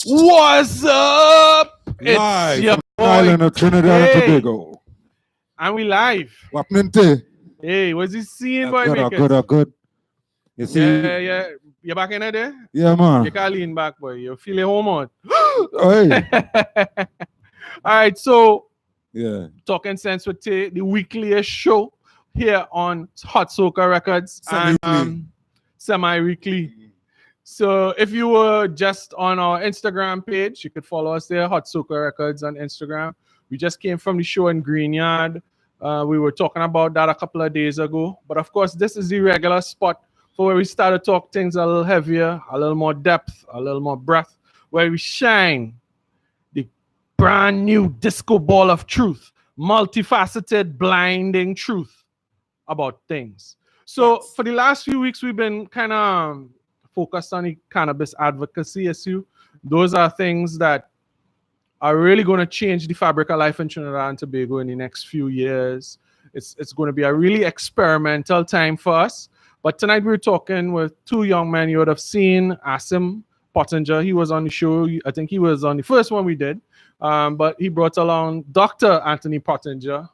What's up? It's Live your from the boy island of Trinidad and Taye, Tobago. and we live. What happening? Hey, what's this scene, boy? Good, Make it. good, good. You see, Yeah. You back in there? yeah, You man. can lean back, boy. You feeling home on. Hey, All right, so yeah. Talking Sense with Tay, the weekliest show here on Hot Soca Records and Semi-weekly. semi-weekly. So if you were just on our Instagram page, you could follow us there, Hot Soca Records on Instagram. We just came from the show in Greenyard. We were talking about that a couple of days ago. But of course, this is the regular spot for where we start to talk things a little heavier, a little more depth, a little more breath, where we shine the brand new disco ball of truth, multifaceted, blinding truth about things. So Yes. for the last few weeks, we've been kind of focused on the cannabis advocacy issue. Those are things that are really going to change the fabric of life in Trinidad and Tobago in the next few years. It's going to be a really experimental time for us. But tonight we're talking with two young men you would have seen, Asim Pottinger. He was on the show. I think he was on the first one we did. But he brought along Dr. Anthony Pottinger.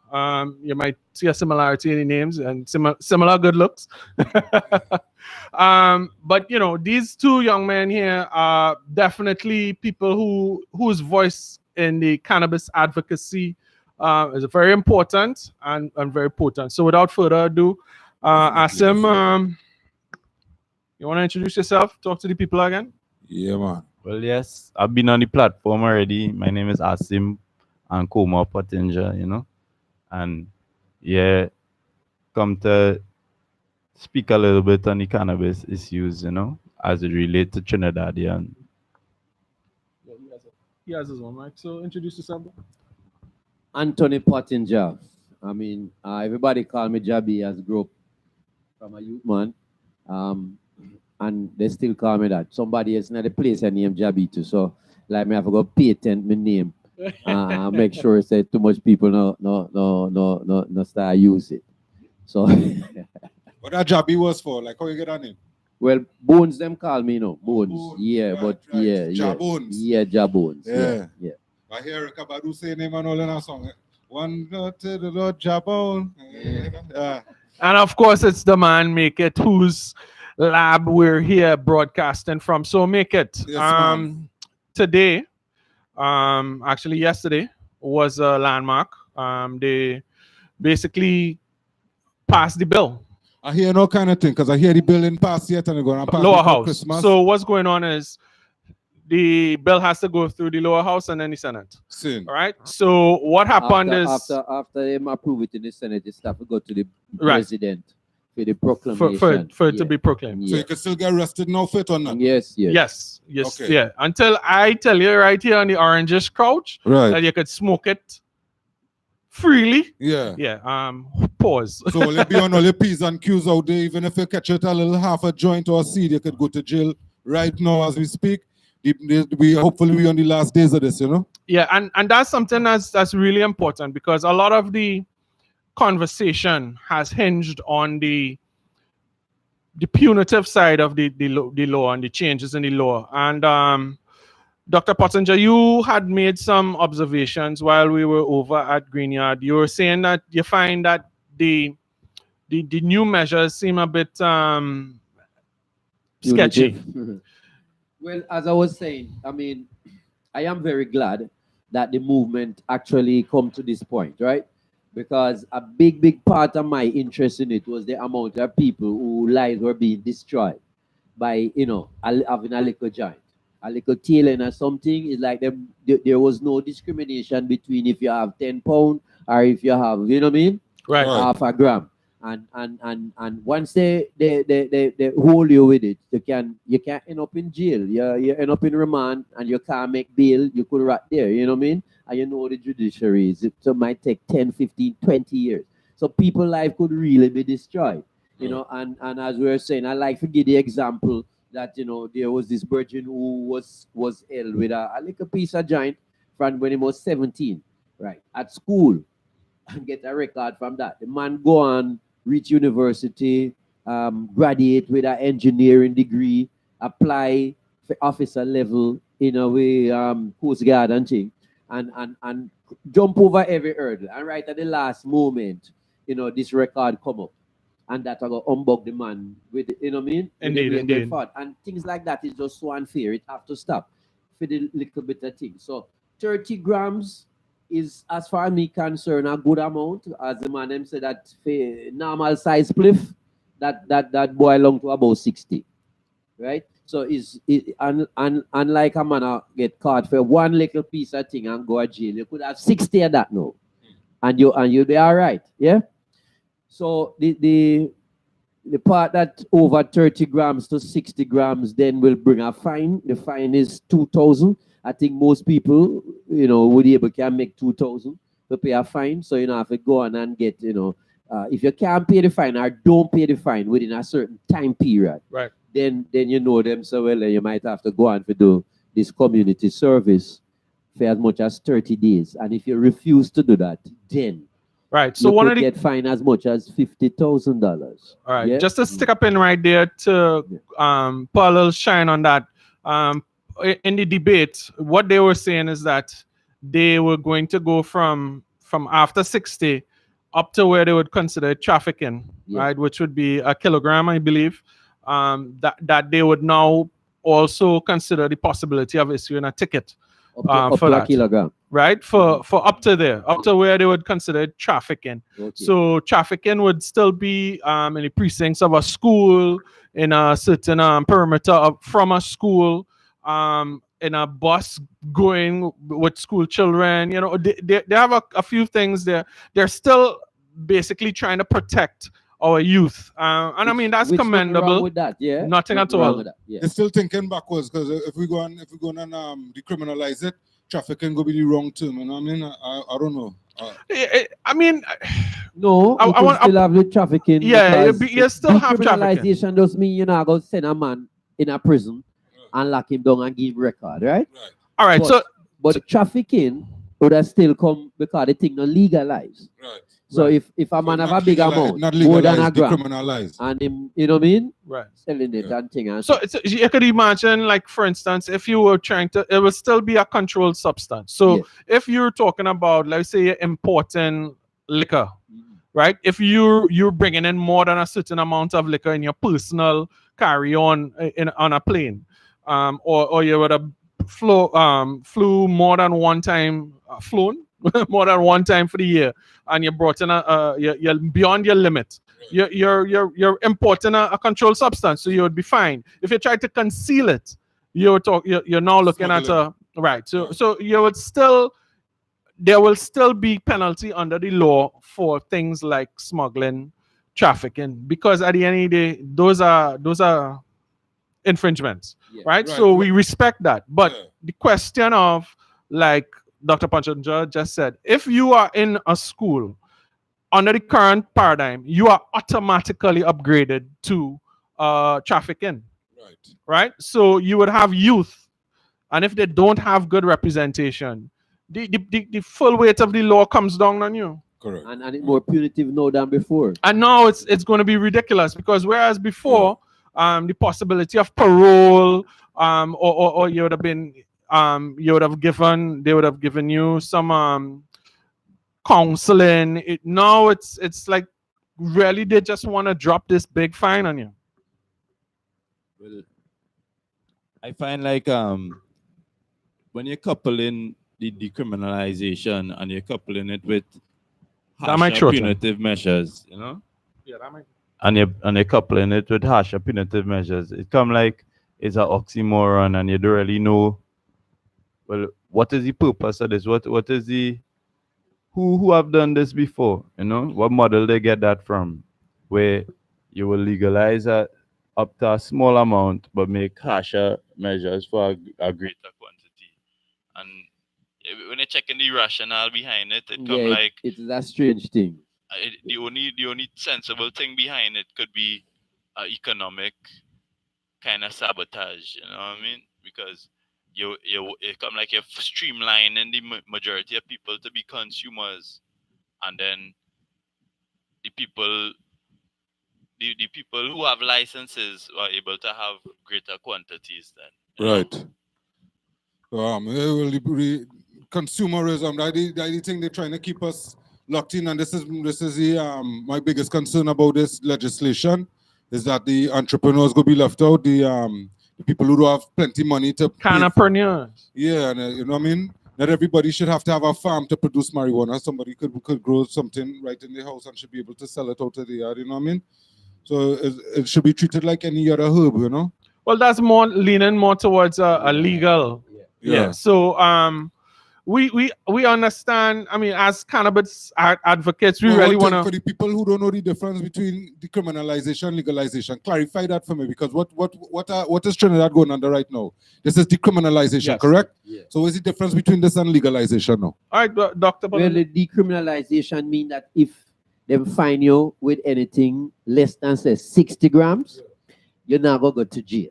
You might see a similarity in the names and similar good looks. But you know, these two young men here are definitely people whose voice in the cannabis advocacy is very important and very potent. So without further ado, Asim, you want to introduce yourself? Talk to the people again. Yeah, man. Well, yes, I've been on the platform already. My name is Asim and Koma Pottinger, and yeah, come to speak a little bit on the cannabis issues, as it relates to Trinidadian. Yeah, he has his own mic. So introduce yourself. Anthony Pottinger. Everybody call me Jabby as grew up from a youth man. And they still call me that. Somebody else in the place I name Jabby too. So like me have to go patent my name. Make sure say too much people no start use it. So What that job he was for? Like, how you get that name? well, Bones them call me, Bones. Bones, Yeah, right, but right. yeah. Jabones. Yeah, Jabones. Yeah. Yeah. I hear Kabadu say name and all in our song. One to the Lord Jabon. Yeah. And of course, it's the man Make It, whose lab we're here broadcasting from. So Make It. Yes, man. Today, actually yesterday, was a landmark. They basically passed the bill. I hear no kind of thing because I hear the bill in pass yet and they're going to pass Lower before house. Christmas. So what's going on is the bill has to go through the lower house and then the Senate. Sin. All right. So what happened is After them approve it in the Senate, it's have to go to the Right. president for the proclamation. for it to be proclaimed. So you can still get arrested now fit or not? Yes. Yes. Okay. Yeah. Until I tell you right here on the orangish couch Right. that you could smoke it freely. Yeah. Yeah. Pause. So will it be on all the P's and Q's out there? Even if you catch it a little half a joint or a seed, you could go to jail right now as we speak. We hopefully we on the last days of this, Yeah, and that's something that's really important because a lot of the conversation has hinged on the punitive side of the law and the changes in the law. And Dr. Pottinger, you had made some observations while we were over at Greenyard. You were saying that you find that the new measures seem a bit sketchy. Punitive. Well, as I was saying, I am very glad that the movement actually come to this point, right? Because a big part of my interest in it was the amount of people whose lives were being destroyed by, having a little joint, a little tailor or something. It's like there was no discrimination between if you have 10 pounds or if you have, you know what I mean? Right. Half a gram. And once they hold you with it, you can end up in jail. You end up in remand and you can't make bail. You could right there, you know what I mean? And you know the judiciary is. It might take 10, 15, 20 years. So people's life could really be destroyed. And as we were saying, I like to give the example that there was this virgin who was ill with a little piece of joint from when he was 17, right? At school. And get a record from that. The man go on, reach university, graduate with an engineering degree, apply officer level in a way, Coast Guard and thing, and jump over every hurdle. And right at the last moment, this record come up. And that I got unbug the man with, you know what I mean? With the Indeed, way going indeed. forward. And things like that is just so unfair. It have to stop for the little bit of thing. So 30 grams is, as far as me concerned, a good amount. As the man them said that for normal size spliff, that boil long to about 60. Right? So unlike a man get caught for one little piece of thing and go to jail, you could have 60 of that now. And you'll be all right. Yeah? So the part that over 30 grams to 60 grams then will bring a fine. The fine is 2,000. I think most people, would be able can make 2,000 to pay a fine. So have to go on and get, if you can't pay the fine or don't pay the fine within a certain time period, Right. then you know them so well, and you might have to go on to do this community service for as much as 30 days. And if you refuse to do that, then Right. So you one could of the get fined as much as $50,000. all right, Yeah? just to stick a pin right there to put a little shine on that. In the debate, what they were saying is that they were going to go from after 60 up to where they would consider trafficking, Yeah. right, which would be a kilogram, I believe. That they would now also consider the possibility of issuing a ticket Up for to a that. kilogram. Right, for up to there, up to where they would consider it trafficking. Okay. So trafficking would still be in the precincts of a school, in a certain perimeter from a school, in a bus going with school children. They have a few things there. They're still basically trying to protect our youth, and I mean that's Which nothing wrong commendable. with that, yeah. Nothing at wrong all. with that, yeah. They're still thinking backwards because if we go and decriminalize it, trafficking go be the wrong term. You know what I mean? I don't know. I mean, No, I you can want- still have the trafficking. yeah, because you still have trafficking. decriminalization does mean you're not going to send a man in a prison and lock him down and give him record, right? Right. All right, But trafficking would have still come because the thing not legalized. Right. So Right. if a man So have not a big legalize- amount, not more than a legalize, gram, decriminalize. and him, you know what I mean, right. selling it Yeah. and thing. And So you could imagine, like for instance, if you were trying to, it would still be a controlled substance. So Yeah. if you're talking about, let's say, you're importing liquor, Mhm. right? If you're bringing in more than a certain amount of liquor in your personal carry-on on a plane, or you would have flew more than one time, flown more than one time for the year, and you brought in you're beyond your limit. You're importing a controlled substance, so you would be fine. If you try to conceal it, you're now looking at a right. So you would still, there will still be penalty under the law for things like smuggling, trafficking, because at the end of the day, those are infringements, Yeah. right? Right. So we respect that. But Yeah. the question of, like Dr. Pottinger just said, if you are in a school under the current paradigm, you are automatically upgraded to trafficking, Right. right? So you would have youth, and if they don't have good representation, the full weight of the law comes down on you. Correct. And it's more punitive now than before. And now it's going to be ridiculous, because whereas before, the possibility of parole, or you would have been, they would have given you some counseling. Now it's like, really they just want to drop this big fine on you. Well, I find like when you're coupling the decriminalization and you're coupling it with That might harsher shorten. punitive measures, Yeah, that might. and you're coupling it with harsher punitive measures, it come like it's an oxymoron, and you don't really know, well, what is the purpose of this? What is the who have done this before? What model they get that from, where you will legalize up to a small amount but make harsher measures for a greater quantity. And when you check in the rationale behind it, it come like it is a strange thing. the only sensible thing behind it could be economic kind of sabotage. You know what I mean? Because it come like you're streamlining the majority of people to be consumers, and then the people who have licenses are able to have greater quantities. Then Right. Consumerism. I think they're trying to keep us locked in, and this is the my biggest concern about this legislation is that the entrepreneurs go be left out. The people who don't have plenty money to pay for- Canapreneurs. yeah, and you know what I mean. Not everybody should have to have a farm to produce marijuana. Somebody could grow something right in the house and should be able to sell it out of the yard. You know what I mean? So it should be treated like any other herb. You know. Well, that's more leaning more towards a legal. Yeah. So we understand. I mean, as cannabis advocates, we Well, really one want thing for to. the people who don't know the difference between decriminalization and legalization, clarify that for me, because what is Trinidad going under right now? This is decriminalization, Yes. correct? Yeah. So what is the difference between this and legalization now? All right, Doctor. Well, the decriminalization mean that if they find you with anything less than say 60 grams, you're not gonna go to jail.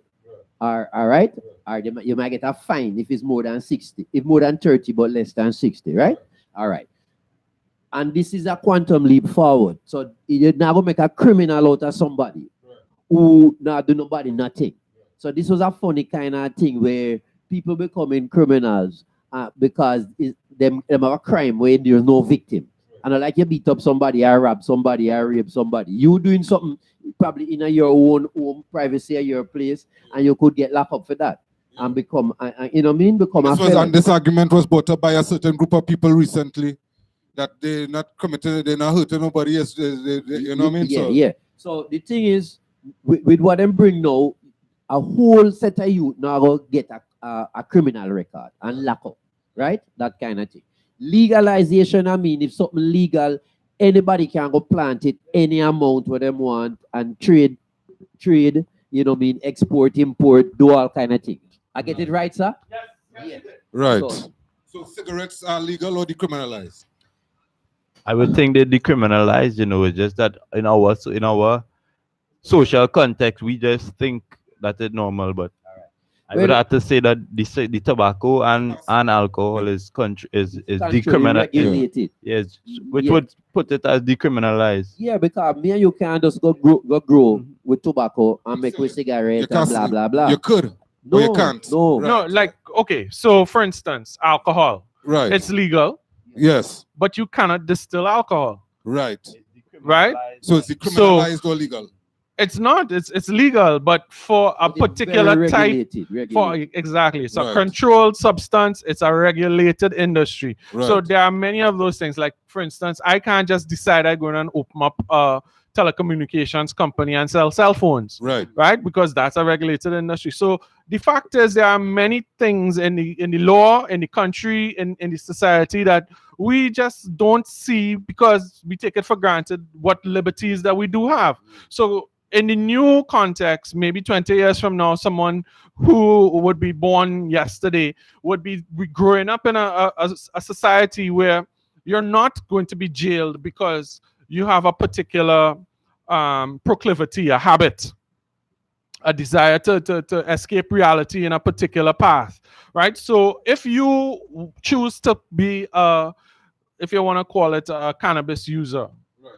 All right? Or you might get a fine if it's more than 60. If more than 30, but less than 60, right? All right. And this is a quantum leap forward. So you're not gonna make a criminal out of somebody who not do nobody nothing. So this was a funny kind of thing where people becoming criminals because them have a crime where there's no victim. And like you beat up somebody, or rob somebody, or rape somebody. You doing something probably in your own home, privacy of your place, and you could get locked up for that and become, you know what I mean? Become a felon. And this argument was brought up by a certain group of people recently that they're not committing, they're not hurting nobody else. You know what I mean? Yeah. So the thing is, with what them bring now, a whole set of youth now go get a criminal record and lock up, right? That kind of thing. Legalization, I mean, if something legal, anybody can go plant it any amount what them want and trade, you know what I mean, export, import, do all kind of things. I get it right, sir? Yes. Right. So- So cigarettes are legal or decriminalized? I would think they decriminalize, it's just that in our social context, we just think that it's normal, but I would Well- have to say that the tobacco and alcohol is decriminalized. regulated. Yes, which Yeah. would put it as decriminalized. Yeah, because me and you can't just go grow with tobacco and make with cigarette and blah, blah, blah. You could, but you can't. No. Right. No, like okay. So for instance, alcohol. Right. It's legal, yes. but you cannot distill alcohol, Right. right? So it's decriminalized or legal? It's not. It's legal, but for a It is particular very type. regulated. For exactly, so Right. controlled substance. It's a regulated industry. So Right. there are many of those things. Like for instance, I can't just decide I'm going to open up a telecommunications company and sell cell phones, Right. right? Because that's a regulated industry. So the fact is, there are many things in the law, in the country, in the society that we just don't see because we take it for granted what liberties that we do have. So in the new context, maybe 20 years from now, someone who would be born yesterday would be growing up in a society where you're not going to be jailed because you have a particular proclivity, a habit, a desire to escape reality in a particular path, right? So if you choose to be if you want to call it a cannabis user,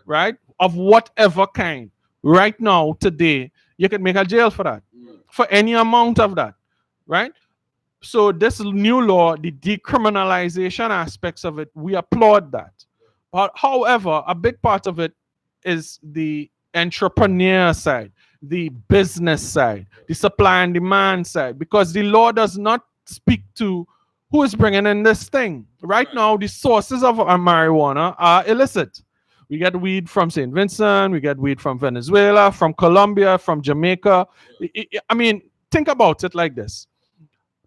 right, of whatever kind, right now, today, you can make a jail for that, for any amount of that, right? So this new law, the decriminalization aspects of it, we applaud that. But however, a big part of it is the entrepreneur side, the business side, the supply and demand side, because the law does not speak to who is bringing in this thing. Right now, the sources of our marijuana are illicit. We get weed from St. Vincent, we get weed from Venezuela, from Colombia, from Jamaica. I mean, think about it like this.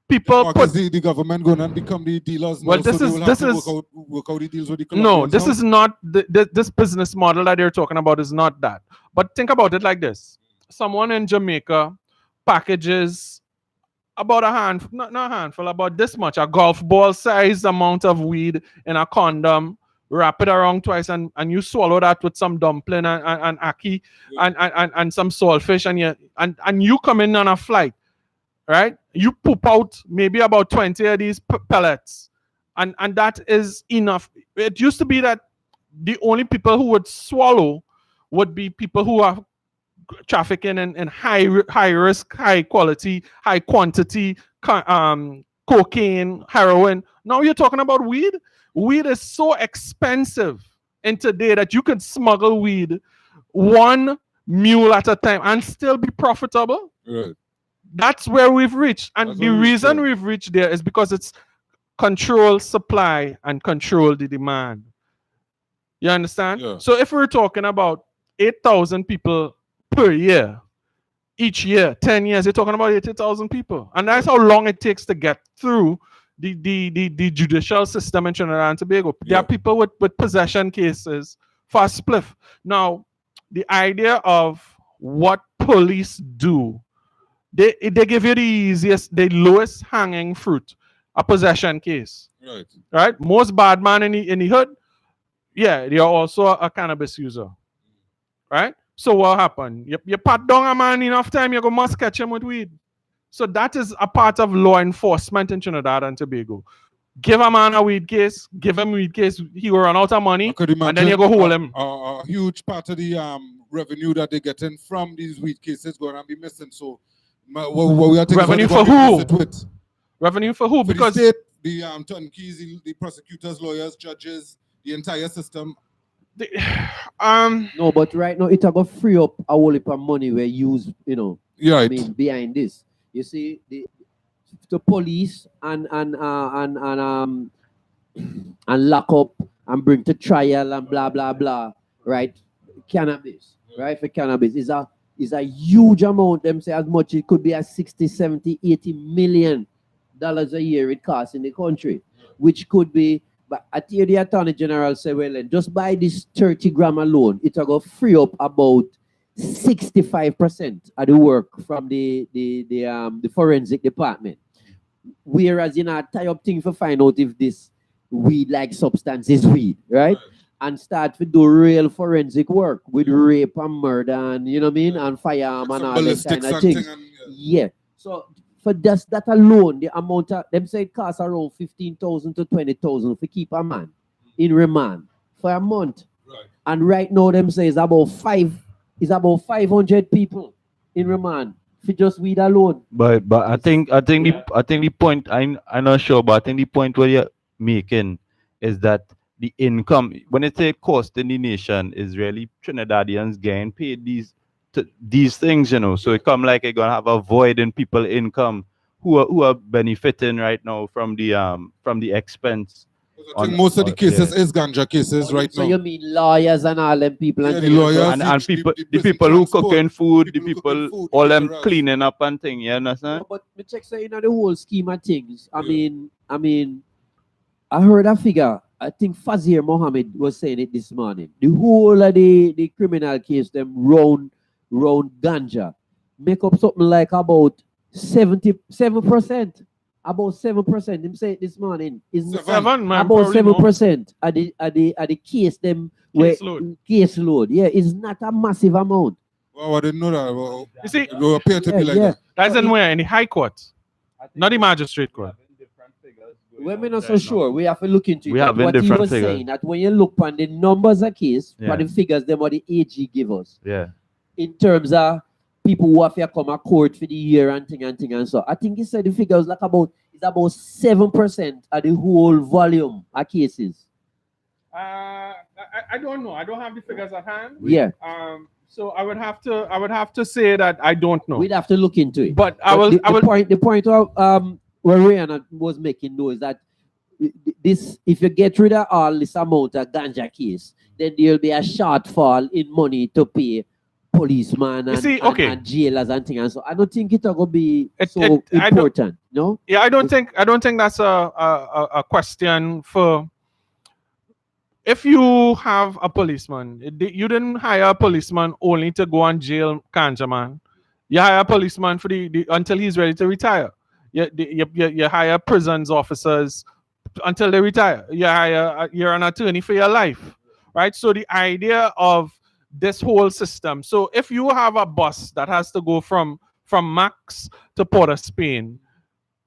People Because put the government going to become the dealers Well, now, this so they is- will this have to is- work out the deals with the no, Colombians this now. is not this business model that you're talking about is not that. But think about it like this: someone in Jamaica packages about a handful, not a handful, about this much, a golf ball sized amount of weed in a condom, wrap it around twice, and you swallow that with some dumpling and ackee and some saltfish, and you come in on a flight, right? You poop out maybe about 20 of these pellets, and that is enough. It used to be that the only people who would swallow would be people who are trafficking in high risk, high quality, high quantity cocaine, heroin. Now you're talking about weed. Weed is so expensive in today that you can smuggle weed one mule at a time and still be profitable. Right. That's where we've reached. And That's the where we've reason reached. we've reached there is because it's control supply and control the demand. You understand? Yeah. So if we're talking about 8,000 people per year, each year, 10 years, you're talking about 80,000 people. And that's how long it takes to get through the judicial system in Trinidad and Tobago. There Yeah. are people with possession cases for a spliff. Now, the idea of what police do, they give you the easiest, the lowest hanging fruit, a possession case. Right. Right? Most bad man in the hood, yeah, they are also a cannabis user. Right? So what happened? You pat down a man enough time, you go must catch him with weed. So that is a part of law enforcement in Trinidad and Tobago. Give a man a weed case, give him weed case, he will run out of money, I could and then imagine you go hold him. a huge part of the revenue that they're getting from these weed cases going to be missing. So, what we are thinking Revenue about for who? it with. Revenue for who? For Because the state, the turnkeys, the prosecutors, lawyers, judges, the entire system. No, but right now it will free up a whole heap of money we use, Yeah, I mean, behind this. You see, the police and lock up and bring to trial and blah blah blah, right? Cannabis, right? For cannabis is a huge amount. Them say as much it could be as 60, 70, 80 million dollars a year it costs in the country, which could be. But I hear the Attorney General say, well, then just buy this 30 gram alone, it will go free up about 65% of the work from the forensic department. Whereas tie up thing for find out if this weed-like substance is weed, right? And start to do real forensic work with rape and murder and and firearm and all that kind of things. Yeah. So for just that alone, the amount of them say it costs around 15,000 to 20,000 to keep a man in remand for a month. Right. And right now, them say it's about 500 people in remand for just weed alone. But I think the point I'm not sure, but I think the point what you're making is that the income, when it say cost in the nation, is really Trinidadians getting paid these things, So it come like you're gonna have a void in people income who are benefiting right now from the expense. I think most of the cases is ganja cases right so now. you mean lawyers and all them people? Yeah, and the lawyers and people, the people who cooking food, the people all them cleaning up and thing. You understand? No, but me check say the whole scheme of things. I mean, I heard a figure. I think Fazir Mohammed was saying it this morning. The whole of the criminal case, them round ganja, make up something like about 77%. About 7%. Him say it this morning. Is 7, man. about probably more. 7% at the case them case load. Yeah, it's not a massive amount. Well, I didn't know that. Well, You see, it will appear to be like that. that's in where? In the high court, not the magistrate court. We're not so sure. We have to look into it. We have what he different was figures. saying that when you look on the numbers of case, Yeah. for the figures them what the AG give us Yeah. in terms of people who have to come to court for the year and thing and so. I think he said the figure was like about 7% of the whole volume of cases. I don't know. I don't have the figures at hand. Yeah. So I would have to say that I don't know. We'd have to look into it. But The point of where Rihanna was making though is that this, if you get rid of all this amount of ganja case, then there'll be a shortfall in money to pay policemen and jailers and things. And so I don't think it's gonna be important. No? Yeah, I don't think that's a question for. If you have a policeman, you didn't hire a policeman only to go and jail ganja man. You hire a policeman for the until he's ready to retire. You hire prisons officers until they retire. You're an attorney for your life, right? So the idea of this whole system. So if you have a bus that has to go from Max to Port of Spain,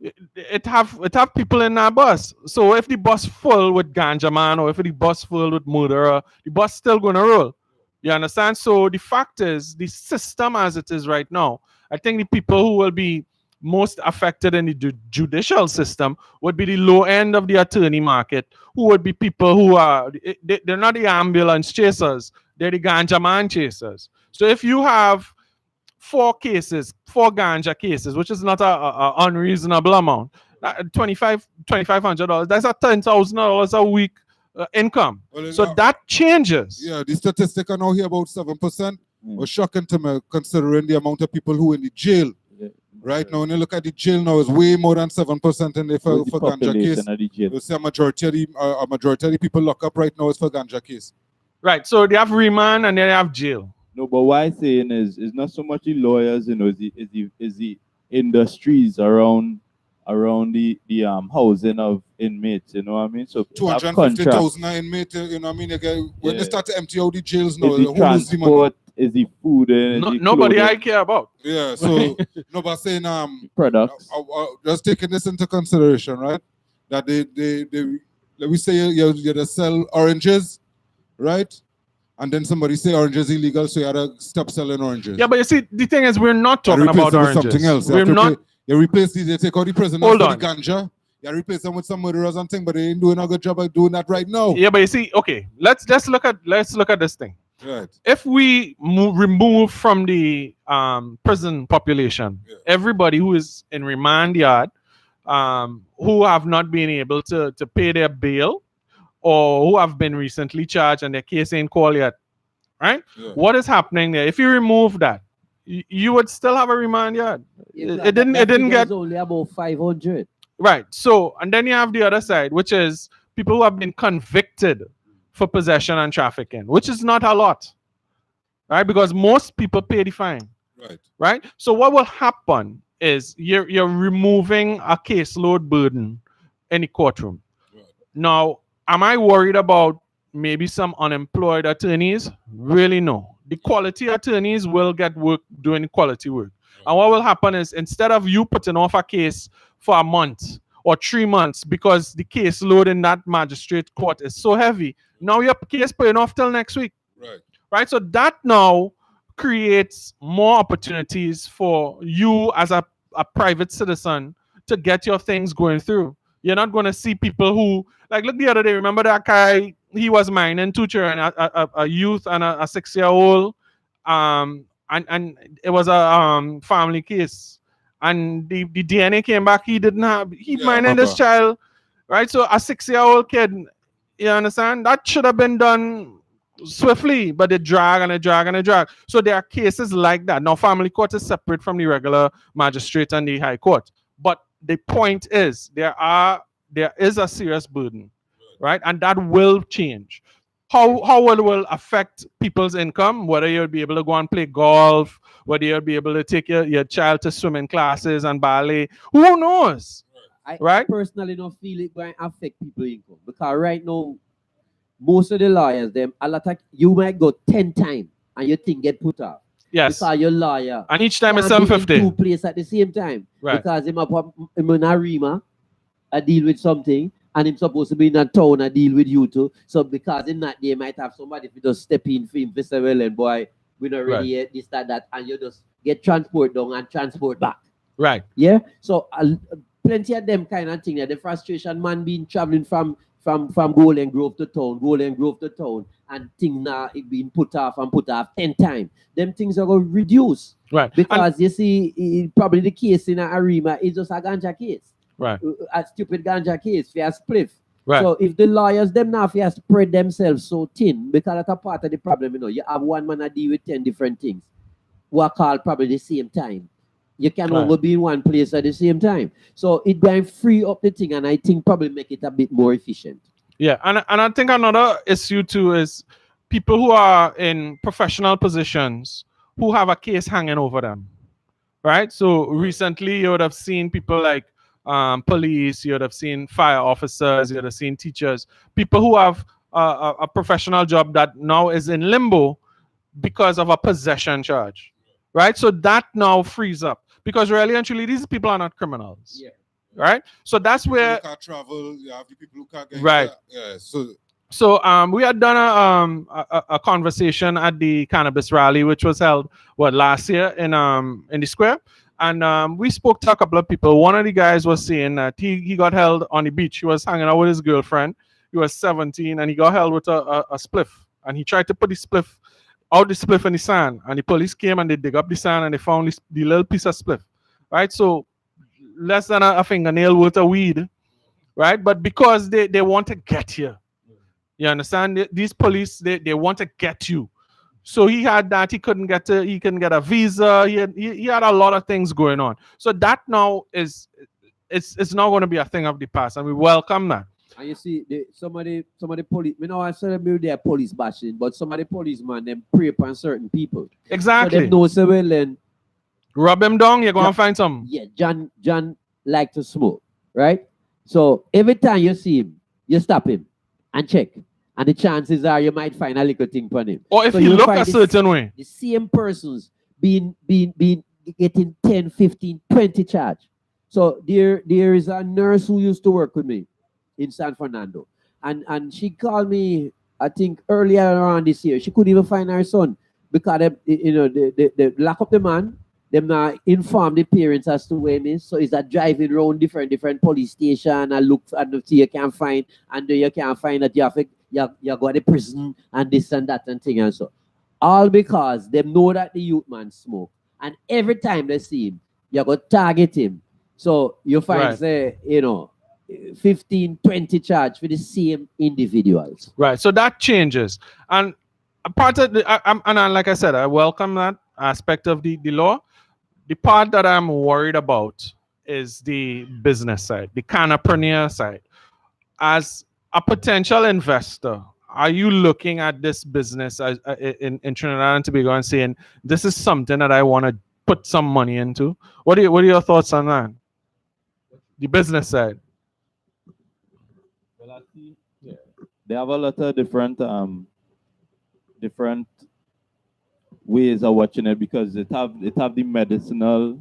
it have people in that bus. So if the bus full with ganja man or if the bus full with murderer, the bus still gonna roll. You understand? So the fact is, the system as it is right now, I think the people who will be most affected in the judicial system would be the low end of the attorney market, who would be people who are, they're not the ambulance chasers, they're the ganja man chasers. So if you have four ganja cases, which is not a unreasonable amount, $2,500, that's a $10,000 a week income. Well, So that changes. yeah, the statistic are now here about 7%. Was shocking to me considering the amount of people who in the jail. Right now, when you look at the jail now, it's way more than 7% in the for ganja case. You see a majority of the people locked up right now is for ganja case. Right. So they have remand and then they have jail. No, but what I'm saying is not so much the lawyers, you know, is the industries around the housing of inmates, you know what I mean? So 250,000 inmates, you know what I mean? When they start to empty out the jails now, is the transport, is the food, nobody I care about. Yeah, so nobody's saying products. Just taking this into consideration, right? That they let me say you to sell oranges, right? And then somebody say oranges illegal, so you gotta stop selling oranges. Yeah, but you see, the thing is, we're not talking about oranges. Something else. We're not. You replace these, they take out the prisoners Hold for on. the ganja. You replace them with some murderers and things, but they ain't doing a good job of doing that right now. Yeah, but you see, okay, let's look at this thing. Right. If we remove from the prison population everybody who is in remand yard, who have not been able to pay their bail, or who have been recently charged and their case ain't called yet, right? Yeah. What is happening there? If you remove that, you would still have a remand yard. It didn't get only about 500. Right. So, and then you have the other side, which is people who have been convicted for possession and trafficking, which is not a lot, right? Because most people pay the fine. Right. Right. So what will happen is you're removing a caseload burden in the courtroom. Right. Now, am I worried about maybe some unemployed attorneys? Really, no. The quality attorneys will get work doing quality work. Right. And what will happen is, instead of you putting off a case for a month or 3 months because the caseload in that magistrate court is so heavy, now your case putting off till next week. Right. Right. So that now creates more opportunities for you as a private citizen to get your things going through. You're not going to see people who, like, look, the other day, remember that guy, he was mining two children, a youth and a 6-year-old, and it was a family case, and the DNA came back, he mining this child, right? So a 6-year-old kid, you understand, that should have been done swiftly, but they drag and they drag and they drag. So there are cases like that. Now, family court is separate from the regular magistrate and the high court, but the point is there is a serious burden, right? And that will change. How it will affect people's income, whether you'll be able to go and play golf, whether you'll be able to take your child to swimming classes and ballet, who knows? I personally don't feel it going to affect people's income, because right now, most of the lawyers, you might go 10 times and your thing get put off. Yes. Because your lawyer. And each time it's 750. Two places at the same time. Right. Because him in Arima, I deal with something, and him supposed to be in a town, I deal with you too. So because in that day, might have somebody who just step in for him, for say, well, and boy, we not really yet this, that, and you just get transport down and transport back. Right. Yeah. So plenty of them kind of thing. The frustration man being traveling from Golden Grove to town, and things now it being put off 10 times. Them things are going to reduce. Right. Because you see, probably the case in Arima is just a ganja case. Right. A stupid ganja case for a spliff. Right. So if the lawyers, them now have spread themselves so thin, because that's a part of the problem, you have one man that deal with 10 different things, who are called probably the same time. You can only be in one place at the same time. So it going to free up the thing, and I think probably make it a bit more efficient. Yeah, and I think another issue too is people who are in professional positions who have a case hanging over them, right? So recently you would have seen people like police, you would have seen fire officers, you would have seen teachers, people who have a professional job that now is in limbo because of a possession charge, right? So that now frees up, because really and truly these people are not criminals. Yeah. Right? So that's where you can't travel, you have the people who can't get right. Yeah, so So we had done a conversation at the cannabis rally, which was held last year in the square, and we spoke to a couple of people. One of the guys was saying that he got held on the beach. He was hanging out with his girlfriend. He was 17, and he got held with a spliff, and he tried to put the spliff in the sand, and the police came and they dig up the sand and they found the little piece of spliff, right? So less than a fingernail worth of weed, right? But because they want to get you. You understand? These police, they want to get you. So he had that. He couldn't get a visa. He had a lot of things going on. So that now it's not going to be a thing of the past, and we welcome that. And you see, somebody police. You know, I said maybe they're police bashing, but somebody policeman them prey upon certain people. Exactly. So them know so well, and Rub him down. You're going to find some. yeah, John like to smoke, right? So every time you see him, you stop him and check. And the chances are you might find a little thing on him. Or if So he you'll look find a certain way. the same persons being getting 10, 15, 20 charge. So there is a nurse who used to work with me in San Fernando. And she called me, I think earlier around this year. She couldn't even find her son because they lock up the man. Them not inform the parents as to where he is. So is that driving around different police station and look and see you can't find, and then you can't find that you go to prison and this and that and thing and so. All because they know that the youth man smoke. And every time they see him, you go target him. So you find Right. say, 15, 20 charge for the same individuals. Right. So that changes. And a part of like I said, I welcome that aspect of the law. The part that I'm worried about is the business side, the canapreneur side. As a potential investor, are you looking at this business as, in Trinidad and Tobago and saying, this is something that I want to put some money into? What are your thoughts on that? The business side. Well, I see, they have a lot of different ways of watching it because it have the medicinal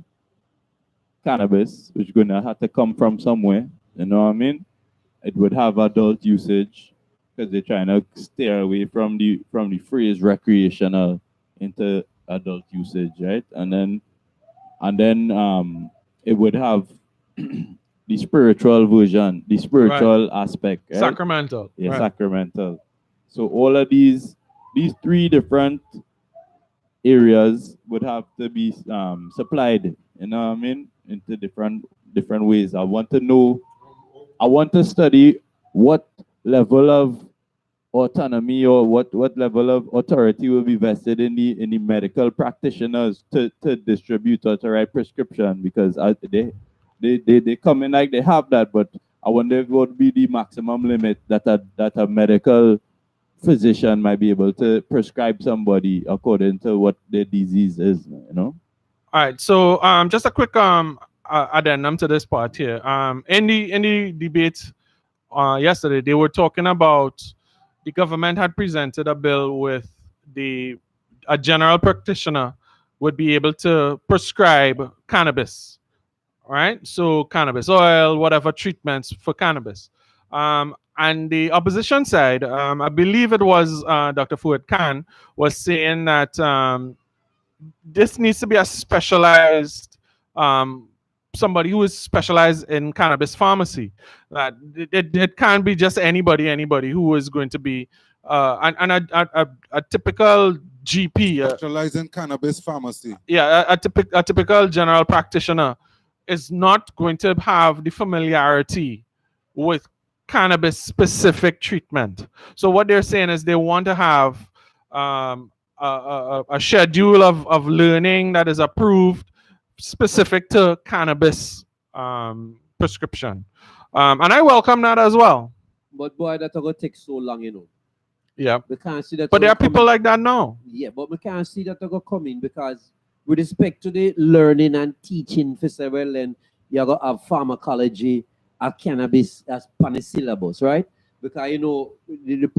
cannabis, which gonna have to come from somewhere. You know what I mean? It would have adult usage because they're trying to steer away from the phrase recreational into adult usage, right? And then it would have the spiritual version, the spiritual aspect, right? Sacramental. Yeah, Right. sacramental. So all of these three different areas would have to be supplied, you know what I mean, into different ways. I want to study what level of autonomy or what level of authority will be vested in the medical practitioners to distribute or to write prescription, because they come in like they have that, but I wonder if what would be the maximum limit that a medical physician might be able to prescribe somebody according to what their disease is, you know? All right. So just a quick addendum to this part here. In the debate yesterday, they were talking about the government had presented a bill with a general practitioner would be able to prescribe cannabis, right? So cannabis oil, whatever treatments for cannabis. And the opposition side, I believe it was Dr. Fuad Khan, was saying that this needs to be a specialized somebody who is specialized in cannabis pharmacy. That it can't be just anybody who is going to be a typical GP. Specialize in cannabis pharmacy. Yeah, a typical general practitioner is not going to have the familiarity with cannabis specific treatment. So what they're saying is they want to have a schedule of learning that is approved specific to cannabis prescription. And I welcome that as well. But boy, that's going to take so long, Yeah. We can't see that. But there are coming. people like that now. Yeah, but we can't see that go coming because with respect to the learning and teaching for several, and you got to have pharmacology, cannabis as pan syllabus, right? Because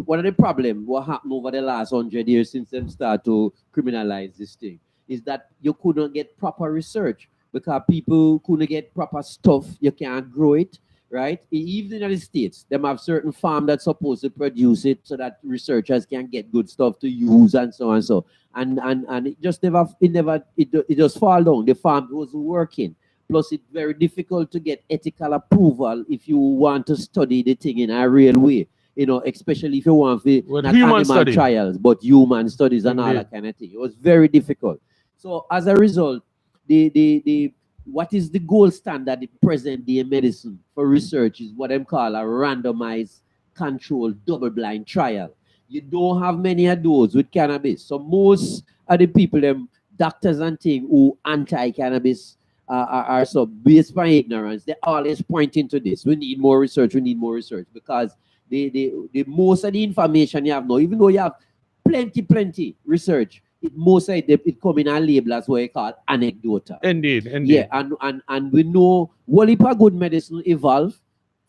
one of the problems what happened over the last 100 years since them start to criminalize this thing is that you couldn't get proper research because people couldn't get proper stuff. You can't grow it. right? Even in the States, them have certain farm that's supposed to produce it so that researchers can get good stuff to use and so and so. And it just it just fall down. The farm wasn't working. Plus, it's very difficult to get ethical approval if you want to study the thing in a real way. Especially if you want to With not human animal study. trials, but human studies and all Indeed. that kind of thing. It was very difficult. So as a result, the what is the gold standard in present day medicine for research is what them call a randomized controlled double-blind trial. You don't have many of those with cannabis. So most of the people, them doctors and things who anti-cannabis are so based on ignorance. They're always pointing to this. We need more research. We need more research because the most of the information you have now, even though you have plenty research, most of it come in a label as what you call anecdotal. Indeed. Yeah, and we know what if a good medicine evolve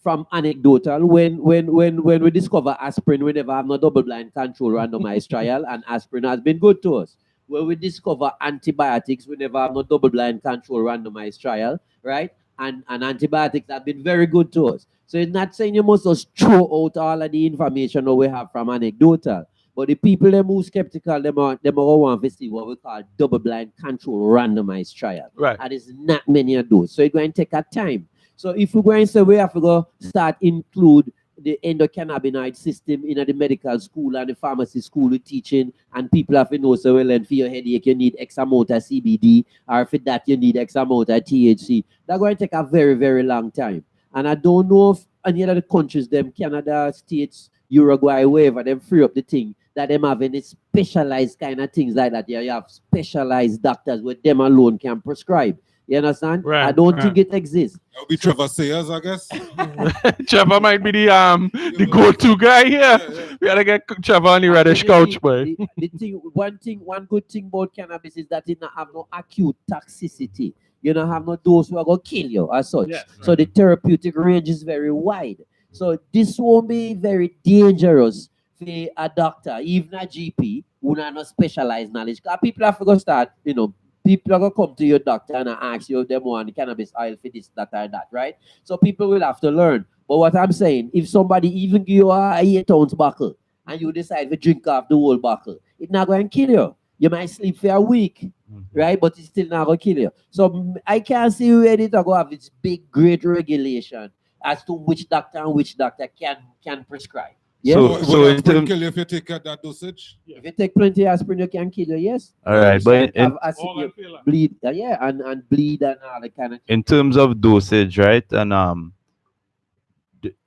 from anecdotal when we discover aspirin, we never have no double-blind control randomized trial, and aspirin has been good to us. When we discover antibiotics, we never have no double-blind control randomized trial, right? And antibiotics have been very good to us. So it's not saying you must just throw out all of the information that we have from anecdotal. But the people them who skeptical, them are want to see what we call double-blind control randomized trial. Right. And there's not many of those. So it's going to take a time. So if we're going to say we have to go start include the endocannabinoid system in the medical school and the pharmacy school with teaching, and people have to know, so well, and for your headache, you need X amount of CBD, or for that, you need X amount of THC. That's going to take a very, very long time. And I don't know if any other countries, them Canada, States, Uruguay, wherever, them free up the thing, that them have any specialized kind of things like that. You have specialized doctors where them alone can prescribe. You understand? Right, I don't think it exists. That would be Trevor Sayers, I guess. Trevor might be the go-to guy here. Yeah. We gotta get Trevor on the reddish couch, boy. One good thing about cannabis is that it not have no acute toxicity. You don't have no dose who are gonna kill you as such. Yes, So the therapeutic range is very wide. So this won't be very dangerous for a doctor, even a GP, who not no specialized knowledge. Because people have to go start, people are going to come to your doctor and ask you if they want cannabis oil for this, that, or that, right? So people will have to learn. But what I'm saying, if somebody even give you a 8-ounce bottle and you decide to drink off the whole bottle, it's not going to kill you. You might sleep for a week, right? But it's still not going to kill you. So I can't see where it go have this big, great regulation as to which doctor can prescribe. Yeah? So aspirin kill you if you take that dosage? If you take plenty of aspirin, you can kill you, yes. All right, but Bleed, and bleed and all that kind of. in terms of dosage, right, and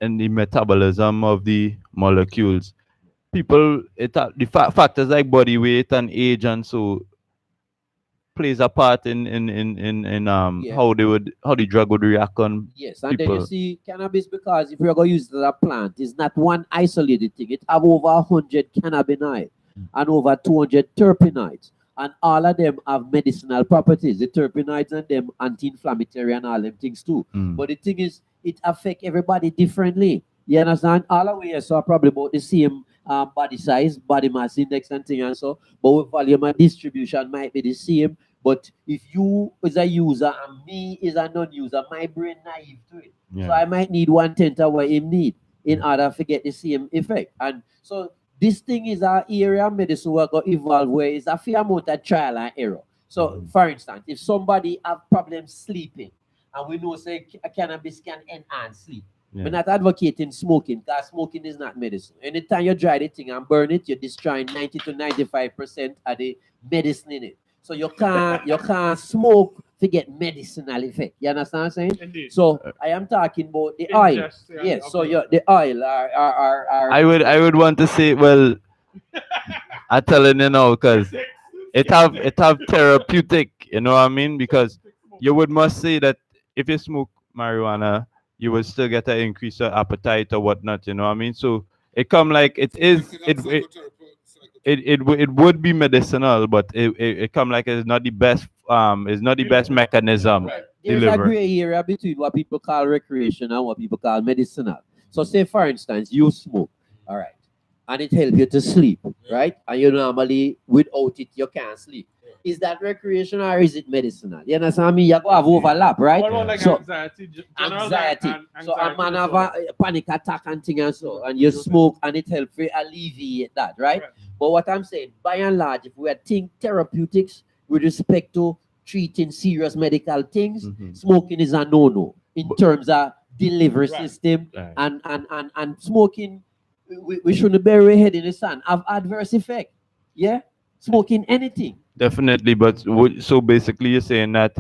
the metabolism of the molecules, people, factors like body weight and age and so plays a part in how the drug would react on Yes, and people. then you see cannabis, because if you're going to use it as a plant, it's not one isolated thing. It have over 100 cannabinoids and over 200 terpenoids, and all of them have medicinal properties. The terpenoids and them anti-inflammatory and all them things too. But the thing is, it affects everybody differently. You understand? All of we are probably about the same body size, body mass index and thing and so, but with volume and distribution might be the same. But if you is a user and me is a non-user, my brain naive to it. Yeah. So I might need 1/10 of what him need in order to get the same effect. And so this thing is an area of medicine where going evolve where it's a fair amount of trial and error. So for instance, if somebody have problems sleeping, and we know say cannabis can enhance sleep. Yeah. We're not advocating smoking, because smoking is not medicine. Anytime you dry the thing and burn it, you're destroying 90 to 95% of the medicine in it. So you can't smoke to get medicinal effect. You understand what I'm saying? Indeed. So I am talking about the oil. Ingest, yeah, Yes. of So the- the oil are I would want to say, well, I'm telling you now, because it have therapeutic, you know what I mean? Because you must say that if you smoke marijuana, you will still get an increase of appetite or whatnot, you know what I mean? So it come like it would be medicinal, but it come like it's not the best mechanism. Right. There's a delivered. gray area between what people call recreation and what people call medicinal. So say for instance, you smoke, all right, and it helps you to sleep, right? And you normally without it you can't sleep. is that recreational or is it medicinal? You understand? I mean, you go have overlap, right? What about like So- anxiety? General Anxiety. So a man have disorder. a panic attack and thing and so, and you smoke and it helps to alleviate that, right? Right. But what I'm saying, by and large, if we are think therapeutics with respect to treating serious medical things, Mhm. smoking is a no-no in terms of delivery Right. system Right. and smoking. We shouldn't bury our head in the sand. Have adverse effect. Yeah, smoking anything. Definitely, but so basically, you're saying that